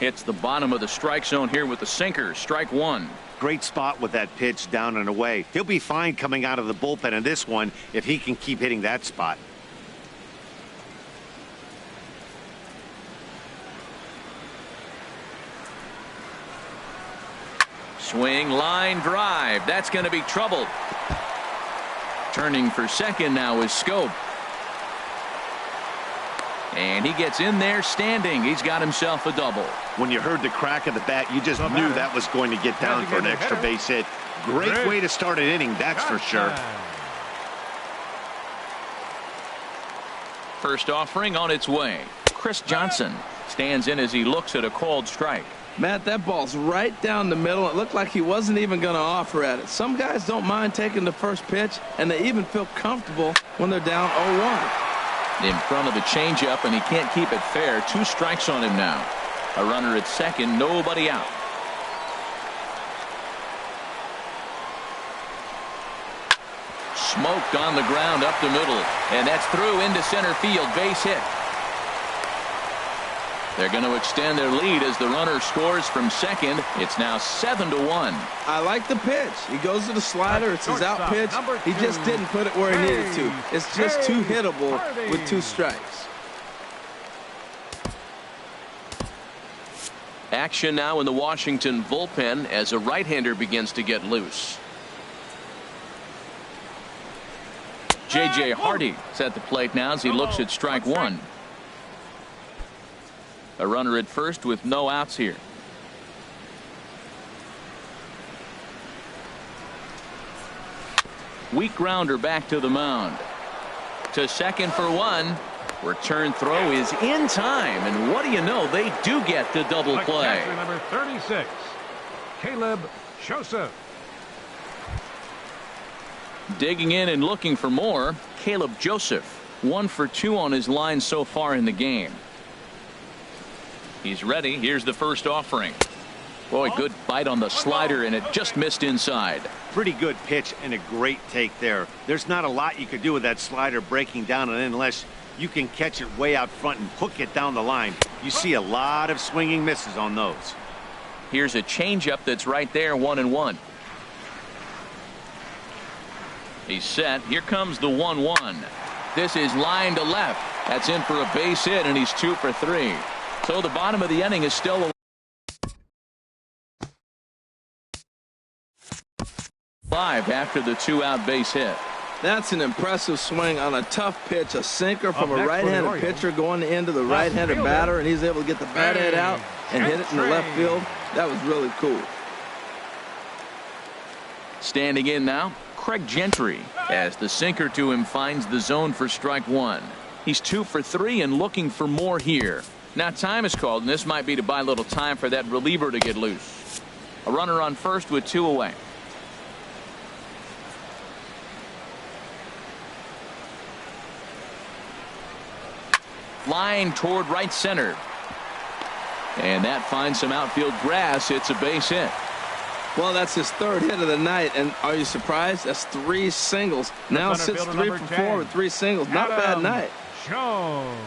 Hits the bottom of the strike zone here with the sinker. Strike one. Great spot with that pitch down and away. He'll be fine coming out of the bullpen in this one if he can keep hitting that spot. Swing, line drive. That's going to be trouble. Turning for second now is Scope. And he gets in there standing. He's got himself a double. When you heard the crack of the bat, you just knew that was going to get down for an extra base hit. Great way to start an inning, that's for sure. First offering on its way. Chris Johnson stands in as he looks at a called strike. Matt, that ball's right down the middle. It looked like he wasn't even going to offer at it. Some guys don't mind taking the first pitch, and they even feel comfortable when they're down 0-1. In front of the changeup, and he can't keep it fair. 2 strikes on him now. A runner at second, nobody out. Smoked on the ground up the middle, and that's through into center field. Base hit. They're going to extend their lead as the runner scores from second. It's now 7-1. I like the pitch. He goes to the slider. It's his out pitch. He just didn't put it where he needed to. It's just too hittable with 2 strikes. Action now in the Washington bullpen as a right-hander begins to get loose. J.J. Hardy is at the plate now as he looks at strike one. A runner at first with no outs here. Weak grounder back to the mound. To second for one. Return throw is in time, and what do you know, they do get the double play. Number 36, Caleb Joseph. Digging in and looking for more, Caleb Joseph. 1 for 2 on his line so far in the game. He's ready. Here's the first offering. Boy, good bite on the slider, and it just missed inside. Pretty good pitch and a great take there. There's not a lot you could do with that slider breaking down, and unless you can catch it way out front and hook it down the line, you see a lot of swinging misses on those. Here's a changeup that's right there, 1-1. He's set. Here comes the 1-1. This is line to left. That's in for a base hit, and he's 2 for 3. So the bottom of the inning is still alive after the 2-out base hit. That's an impressive swing on a tough pitch. A sinker from a right-handed pitcher going into the right-handed batter, and he's able to get the bat head out and hit it in the left field. That was really cool. Standing in now, Craig Gentry, as the sinker to him finds the zone for strike one. He's 2 for 3 and looking for more here. Now time is called, and this might be to buy a little time for that reliever to get loose. A runner on first with 2 away. Line toward right center. And that finds some outfield grass. It's a base hit. Well, that's his 3rd hit of the night, and are you surprised? That's 3 singles. Now sits 3 for 4 with 3 singles. Not a bad night. Jones.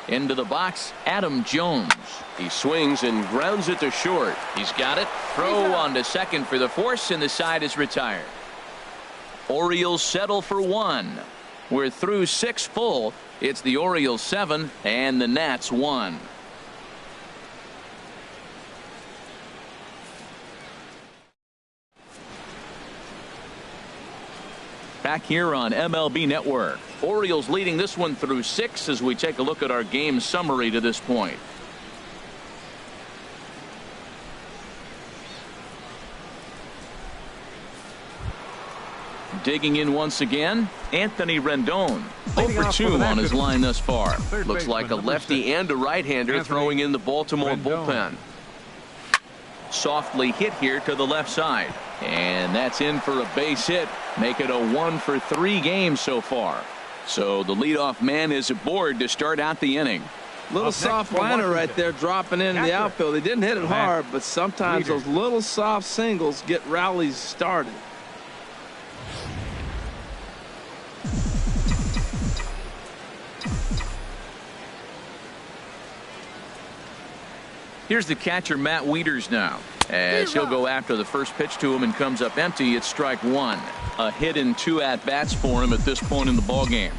Into the box, Adam Jones. He swings and grounds it to short. He's got it. Throw on to second for the force, and the side is retired. Orioles settle for 1. We're through 6 full. It's the Orioles 7 and the Nats 1. Back here on MLB Network. Orioles leading this one through 6 as we take a look at our game summary to this point. Digging in once again, Anthony Rendon. 0 for 2 on his line thus far. Looks like a lefty and a right-hander throwing in the Baltimore bullpen. Softly hit here to the left side. And that's in for a base hit. Make it a 1 for 3 game so far. So the leadoff man is aboard to start out the inning. Little soft liner right there dropping in the outfield. He didn't hit it hard, but sometimes those little soft singles get rallies started. Here's the catcher, Matt Wieters, now, as he'll go after the first pitch to him and comes up empty. It's strike one. A hit and 2 at-bats for him at this point in the ballgame.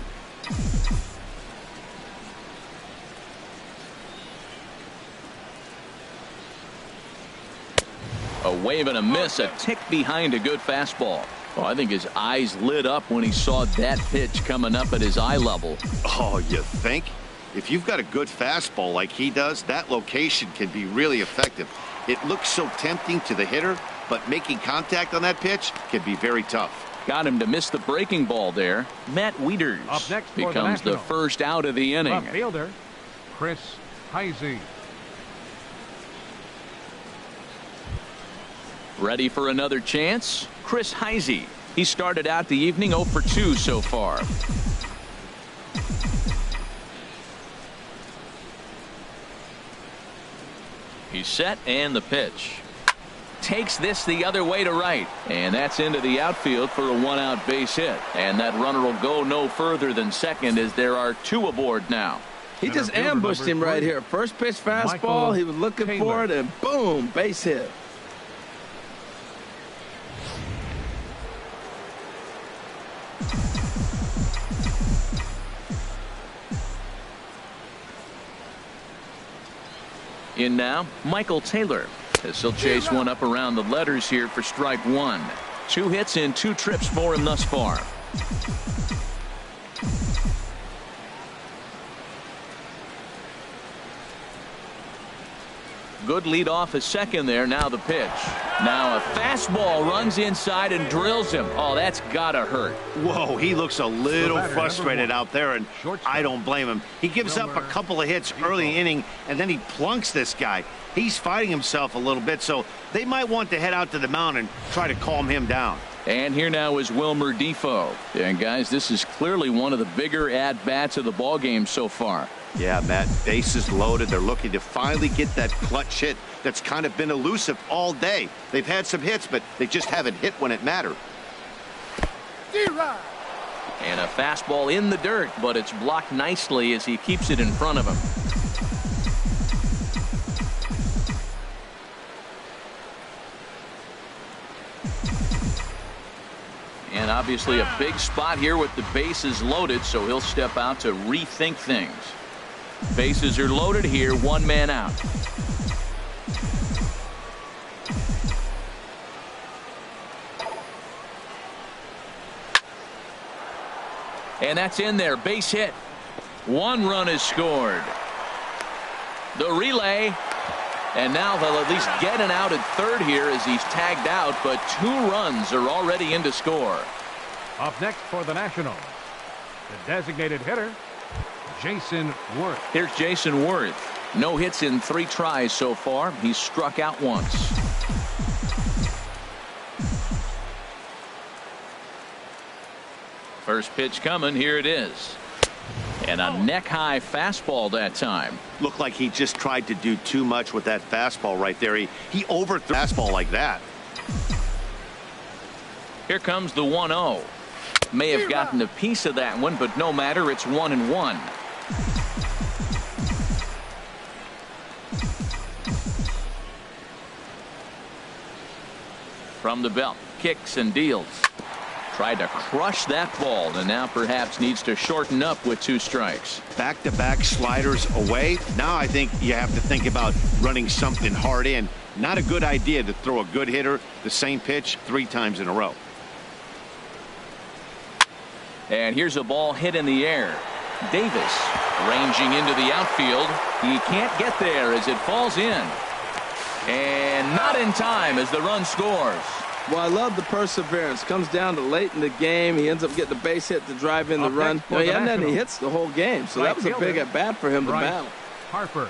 A wave and a miss, a tick behind a good fastball. Oh, I think his eyes lit up when he saw that pitch coming up at his eye level. Oh, you think? If you've got a good fastball like he does, that location can be really effective. It looks so tempting to the hitter, but making contact on that pitch can be very tough. Got him to miss the breaking ball there. Matt Wieters Up next becomes the first out of the inning. Left fielder, Chris Heisey. Ready for another chance? Chris Heisey. He started out the evening 0 for 2 so far. He's set, and the pitch. Takes this the other way to right, and that's into the outfield for a 1-out base hit. And that runner will go no further than second, as there are 2 aboard now. He just ambushed him right here. First pitch fastball, he was looking for it, and boom, base hit. In now, Michael Taylor, as he'll chase one up around the letters here for strike one. 2 hits in 2 trips for him thus far. Good lead off at second there. Now the pitch. Now a fastball runs inside and drills him. Oh, that's gotta hurt. Whoa, he looks a little frustrated out there, and I don't blame him. He gives up a couple of hits early in the inning, and then he plunks this guy. He's fighting himself a little bit, so they might want to head out to the mound and try to calm him down. And here now is Wilmer Defoe. And guys, this is clearly one of the bigger at-bats of the ball game so far. Yeah, Matt, bases loaded. They're looking to finally get that clutch hit that's kind of been elusive all day. They've had some hits, but they just haven't hit when it mattered. And a fastball in the dirt, but it's blocked nicely as he keeps it in front of him. And obviously a big spot here with the bases loaded, so he'll step out to rethink things. Bases are loaded here, 1 man out. And that's in there, base hit. 1 run is scored. The relay. And now they'll at least get an out at third here as he's tagged out, but 2 runs are already in to score. Up next for the Nationals, the designated hitter, Jason Worth. Here's Jason Worth. No hits in 3 tries so far. He's struck out once. First pitch coming. Here it is. And a neck-high fastball that time. Looked like he just tried to do too much with that fastball right there. He overthrew fastball like that. Here comes the 1-0. May have gotten a piece of that one, but no matter. It's 1-1. From the belt, kicks and deals. Tried to crush that ball, and now perhaps needs to shorten up with 2 strikes. Back-to-back sliders away. Now I think you have to think about running something hard in. Not a good idea to throw a good hitter the same pitch 3 times in a row. And here's a ball hit in the air. Davis ranging into the outfield. He can't get there as it falls in. And not in time as the run scores. Well, I love the perseverance. Comes down to late in the game. He ends up getting a base hit to drive in the run. He hadn't had any hits the whole game, so that was a big at-bat for him to battle. Harper.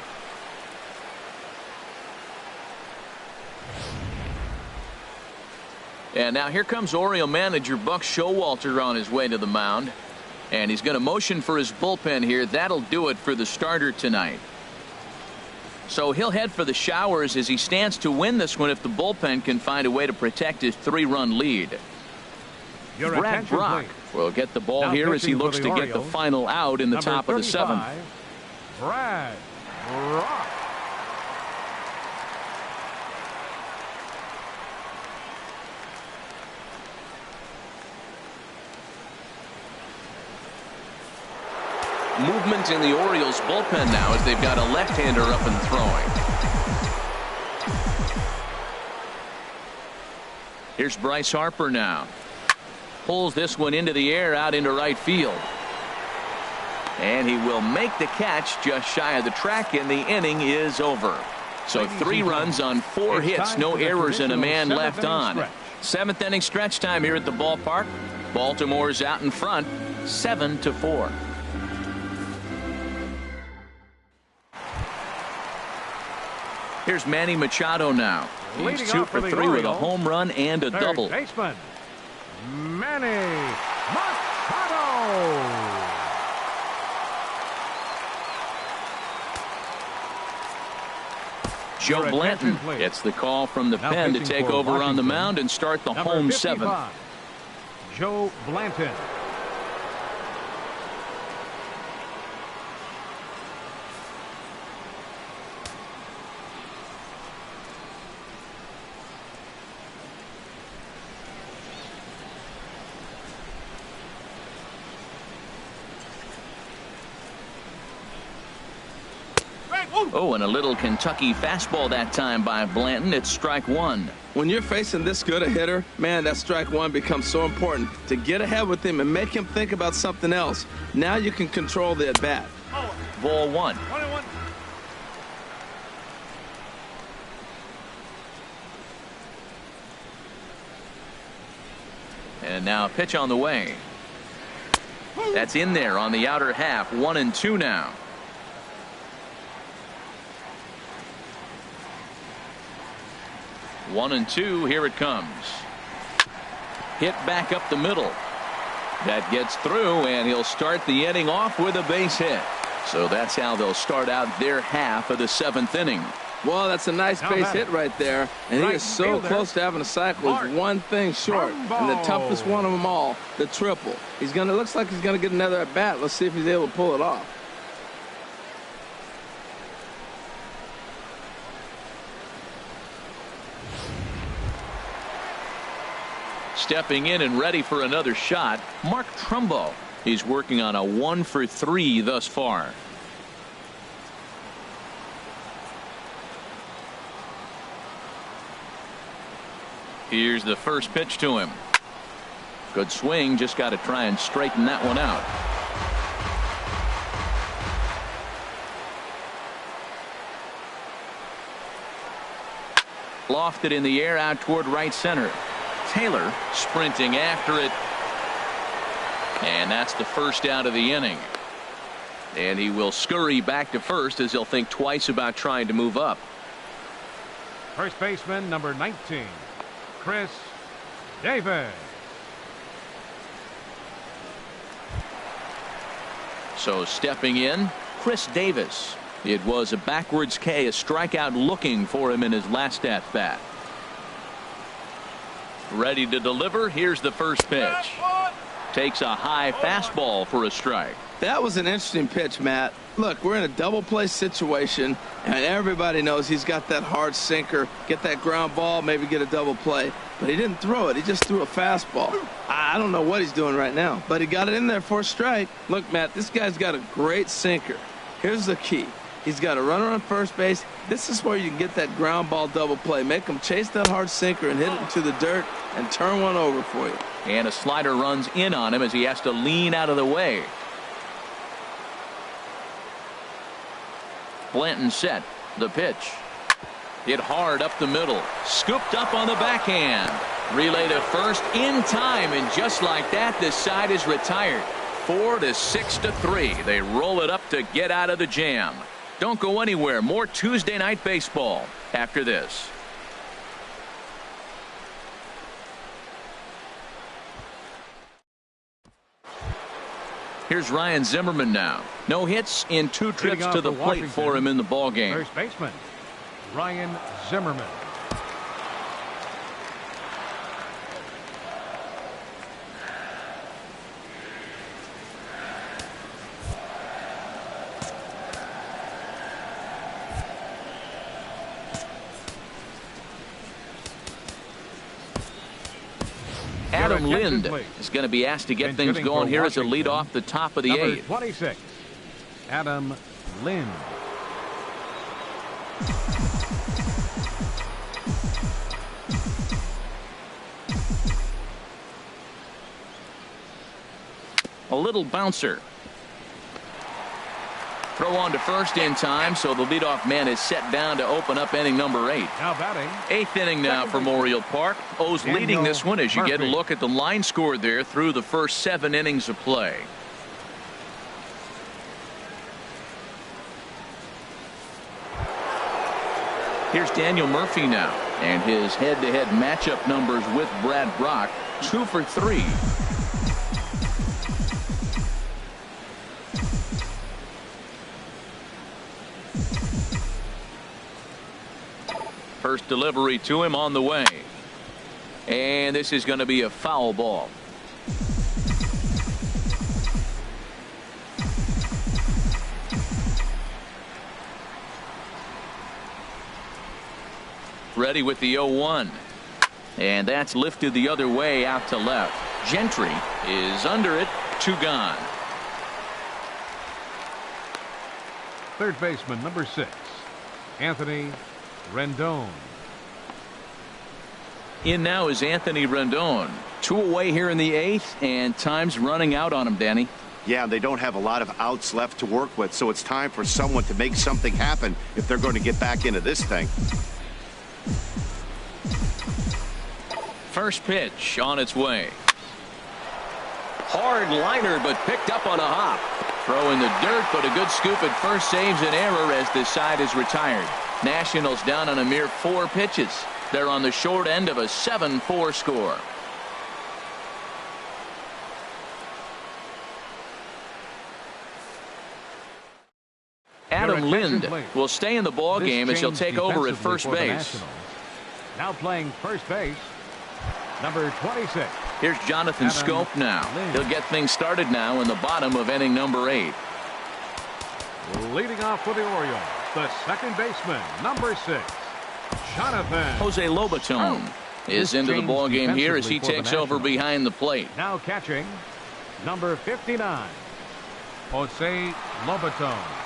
And now here comes Oriole manager Buck Showalter on his way to the mound. And he's going to motion for his bullpen here. That'll do it for the starter tonight. So he'll head for the showers as he stands to win this one if the bullpen can find a way to protect his 3-run lead. Your Brad Brock will get the ball Now here as he pitching for looks the to get the Orioles, final out in the number top of the 35, 7th. Brad Rock. Movement in the Orioles bullpen now as they've got a left-hander up and throwing. Here's Bryce Harper now. Pulls this one into the air out into right field. And he will make the catch just shy of the track, and the inning is over. So 3 runs on 4 hits, no errors, and a man left on. 7th inning stretch time here at the ballpark. Baltimore's out in front, 7-4. Here's Manny Machado now. He's 2 for 3 with a home run and a double. Baseman Manny Machado. Joe Blanton gets the call from the pen to take over on the mound and start the home 7th. Joe Blanton. Oh, and a little Kentucky fastball that time by Blanton. It's strike 1. When you're facing this good a hitter, man, that strike 1 becomes so important to get ahead with him and make him think about something else. Now you can control the at-bat. Ball 1. And now pitch on the way. That's in there on the outer half. 1-2 now. 1-2. Here it comes. Hit back up the middle. That gets through, and he'll start the inning off with a base hit. So that's how they'll start out their half of the 7th inning. Well, that's a nice base hit right there, and he is so close to having a cycle. He's one thing short, and the toughest one of them all, the triple. Looks like he's gonna get another at bat. Let's see if he's able to pull it off. Stepping in and ready for another shot, Mark Trumbo. He's working on a 1 for 3 thus far. Here's the first pitch to him. Good swing, just got to try and straighten that one out. Lofted in the air out toward right center. Taylor sprinting after it. And that's the first out of the inning. And he will scurry back to first as he'll think twice about trying to move up. First baseman number 19, Chris Davis. So stepping in, Chris Davis. It was a backwards K, a strikeout looking for him in his last at bat. Ready to deliver. Here's the first pitch. Takes a high fastball for a strike. That was an interesting pitch, Matt. Look, we're in a double play situation, and everybody knows he's got that hard sinker. Get that ground ball, maybe get a double play. But he didn't throw it. He just threw a fastball. I don't know what he's doing right now, but he got it in there for a strike. Look, Matt, this guy's got a great sinker. Here's the key. He's got a runner on first base. This is where you can get that ground ball double play. Make him chase that hard sinker and hit it into the dirt and turn one over for you. And a slider runs in on him as he has to lean out of the way. Blanton set. The pitch. Hit hard up the middle. Scooped up on the backhand. Relay to first in time, and just like that, this side is retired. 4 to 6 to 3. They roll it up to get out of the jam. Don't go anywhere. More Tuesday night baseball after this. Here's Ryan Zimmerman now. No hits in 2 trips to the plate for him in the ball game. First baseman Ryan Zimmerman. Adam Lind is going to be asked to get things going here as a lead off the top of the number 8th. 26, Adam Lind. A little bouncer. Throw on to first in time, so the leadoff man is set down to open up inning number 8. Now batting. 8th inning now for Oriole Park. O's leading this one as you get a look at the line score there through the first 7 innings of play. Here's Daniel Murphy now, and his head-to-head matchup numbers with Brad Brock, 2 for 3. First delivery to him on the way. And this is going to be a foul ball. Ready with the 0-1. And that's lifted the other way out to left. Gentry is under it. 2 gone. Third baseman, number 6, Anthony Rendon. In now is Anthony Rendon. 2 away here in the 8th, and time's running out on him, Danny. Yeah, they don't have a lot of outs left to work with, so it's time for someone to make something happen if they're going to get back into this thing. First pitch on its way. Hard liner, but picked up on a hop. Throw in the dirt, but a good scoop at first saves an error as the side is retired. Nationals down on a mere 4 pitches. They're on the short end of a 7-4 score. Adam Lind will stay in the ball game as he'll take over at first base. Now playing first base, number 26. Here's Jonathan Scope now. He'll get things started now in the bottom of inning number 8. Leading off for the Orioles, the second baseman, number 6, Jonathan. Jose Lobaton is into the ball game here as he takes over behind the plate. Now catching, number 59, Jose Lobaton.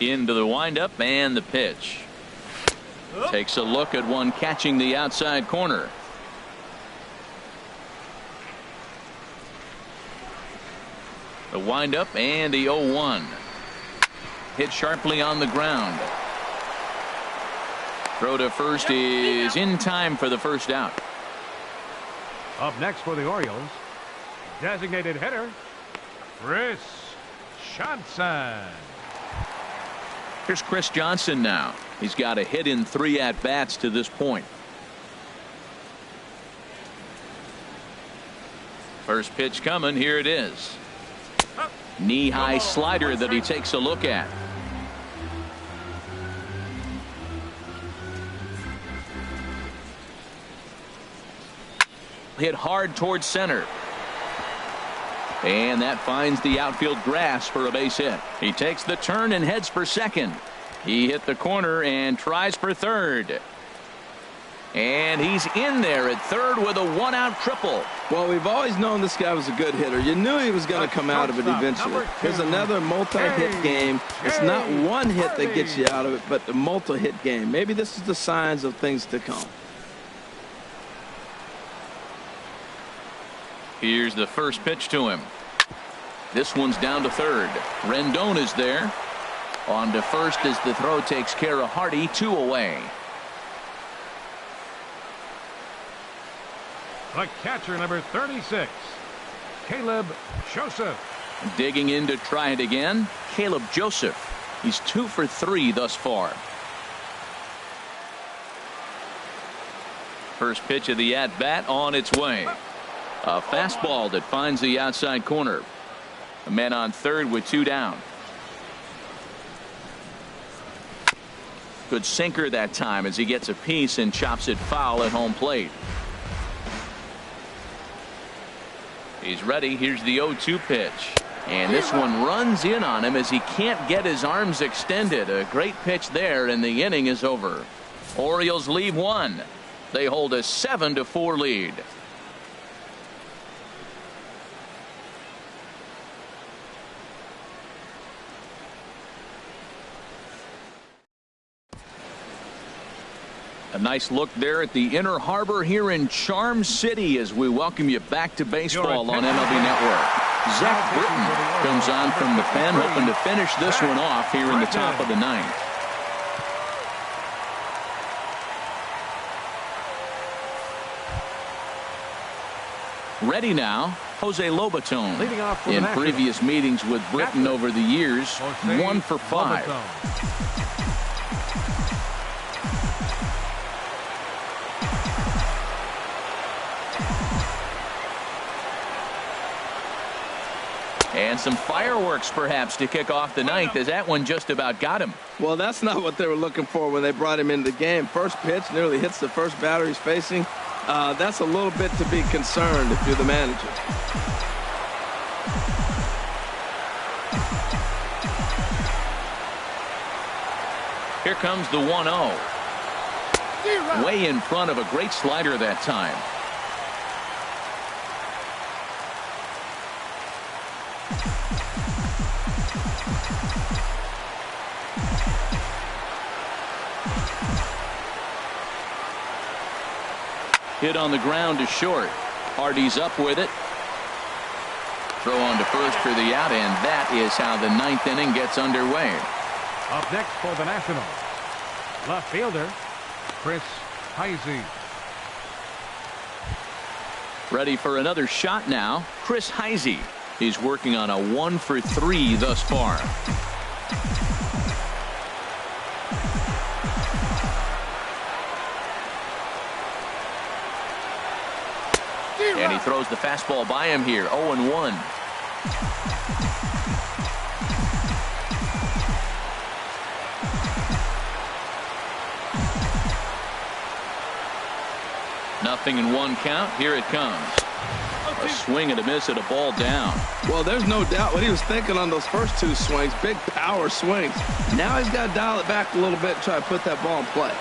Into the windup and the pitch. Takes a look at one catching the outside corner. The windup and the 0-1. Hit sharply on the ground. Throw to first is in time for the first out. Up next for the Orioles, designated hitter, Chris Johnson. Here's Chris Johnson now. He's got a hit in 3 at-bats to this point. First pitch coming. Here it is. Knee-high slider that he takes a look at. Hit hard towards center. And that finds the outfield grass for a base hit. He takes the turn and heads for second. He hit the corner and tries for third. And he's in there at third with a 1-out triple. Well, we've always known this guy was a good hitter. You knew he was going to come out of it eventually. Here's another multi-hit game. It's not one hit that gets you out of it, but the multi-hit game. Maybe this is the signs of things to come. Here's the first pitch to him. This one's down to third. Rendon is there. On to first as the throw takes care of Hardy. 2 away. The catcher, number 36, Caleb Joseph. Digging in to try it again, Caleb Joseph. He's 2 for 3 thus far. First pitch of the at-bat on its way. A fastball that finds the outside corner. A man on third with 2 down. Good sinker that time as he gets a piece and chops it foul at home plate. He's ready. Here's the 0-2 pitch. And this one runs in on him as he can't get his arms extended. A great pitch there, and the inning is over. Orioles leave 1. They hold a 7-4 lead. A nice look there at the Inner Harbor here in Charm City as we welcome you back to baseball on MLB Network. Zach Britton comes on from the pen, hoping to finish this one off here in the top of the 9th. Ready now, Jose Lobaton. In previous meetings with Britton over the years, 1 for 5. And some fireworks perhaps to kick off the 9th as that one just about got him. Well, that's not what they were looking for when they brought him into the game. First pitch nearly hits the first batter he's facing. That's a little bit to be concerned if you're the manager. Here comes the 1-0. Way in front of a great slider that time. Hit on the ground to short. Hardy's up with it. Throw on to first for the out, and that is how the 9th inning gets underway. Up next for the Nationals, left fielder Chris Heisey. Ready for another shot now, Chris Heisey. He's working on a 1 for 3 thus far. And he throws the fastball by him here. 0-1. Nothing in 1 count. Here it comes. A swing and a miss at a ball down. Well, there's no doubt what he was thinking on those first 2 swings. Big power swings. Now he's got to dial it back a little bit and try to put that ball in play.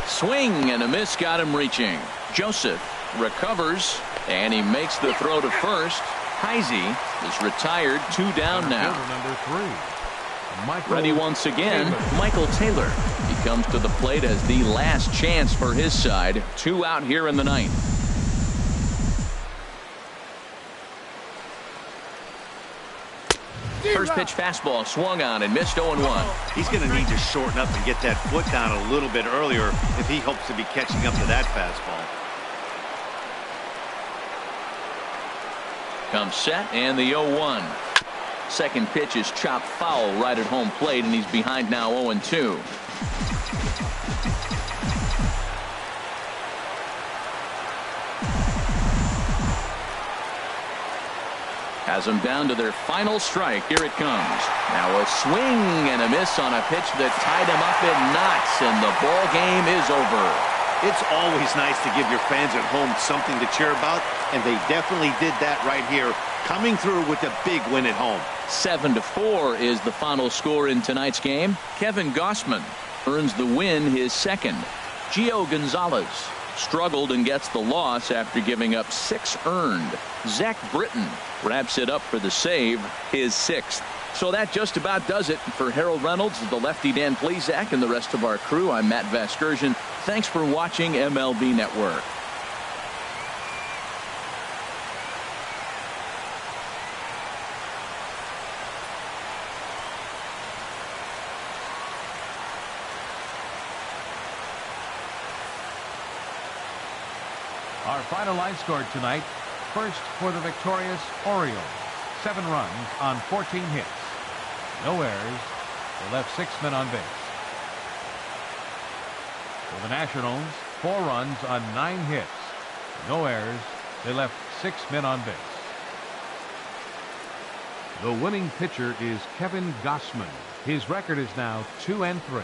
Swing and a miss got him reaching. Joseph recovers and he makes the throw to first. Heisey is retired. 2 down now. Number 3. Ready once again, Michael Taylor. He comes to the plate as the last chance for his side. 2 out here in the 9th. First pitch fastball swung on and missed. 0-1. He's going to need to shorten up and get that foot down a little bit earlier if he hopes to be catching up to that fastball. Comes set and the 0-1. Second pitch is chopped foul right at home plate, and he's behind now 0-2. Has them down to their final strike. Here it comes. Now a swing and a miss on a pitch that tied him up in knots, and the ball game is over. It's always nice to give your fans at home something to cheer about, and they definitely did that right here, coming through with a big win at home. 7-4 is the final score in tonight's game. Kevin Gossman earns the win, his second. Gio Gonzalez struggled and gets the loss after giving up 6 earned. Zach Britton wraps it up for the save, his 6th. So that just about does it for Harold Reynolds, the lefty Dan Plesac, and the rest of our crew. I'm Matt Vasgersian. Thanks for watching MLB Network. Our final line score tonight. First for the victorious Orioles. 7 runs on 14 hits. No errors. They left 6 men on base. For the Nationals, 4 runs on 9 hits. No errors. They left 6 men on base. The winning pitcher is Kevin Gausman. His record is now 2-3.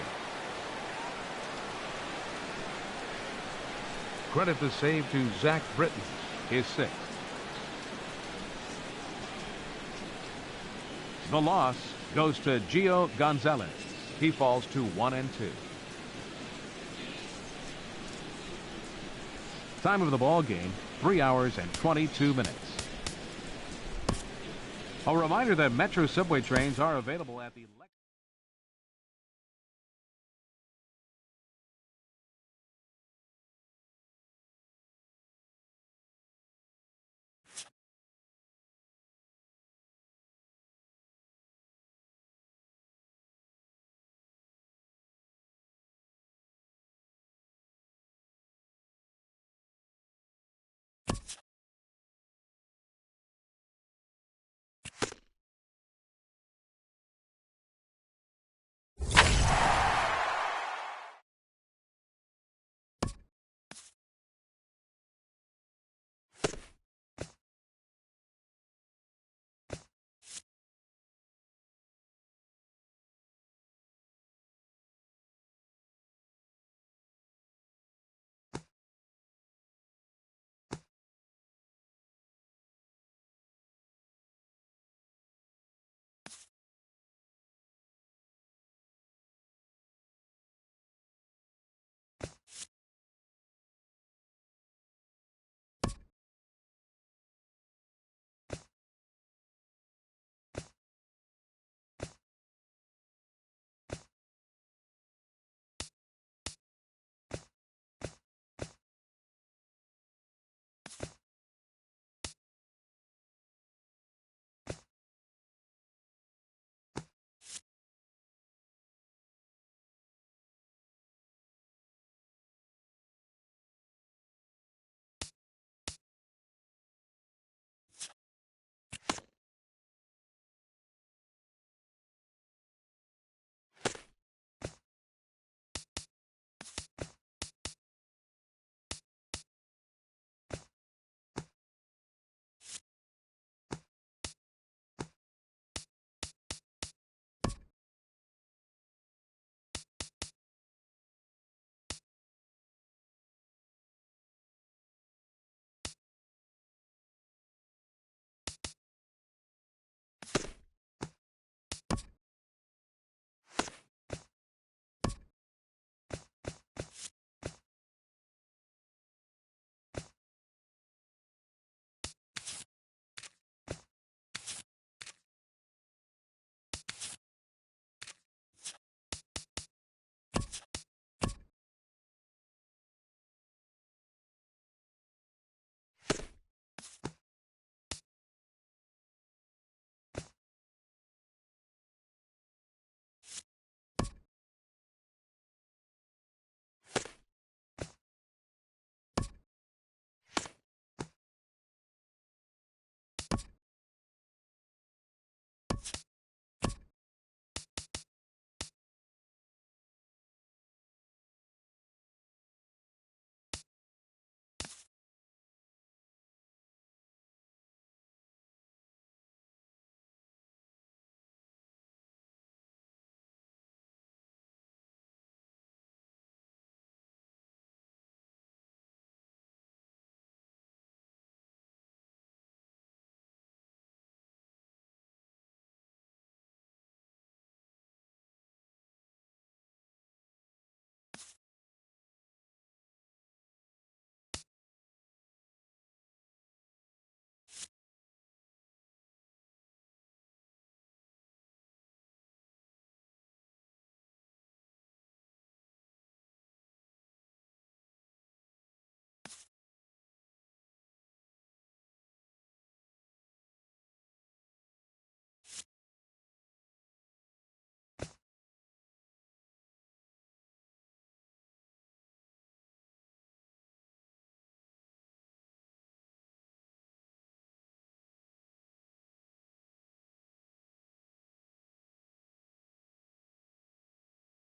Credit the save to Zach Britton, his 6th. The loss goes to Gio Gonzalez. He falls to 1-2. Time of the ball game, 3 hours and 22 minutes. A reminder that Metro subway trains are available at the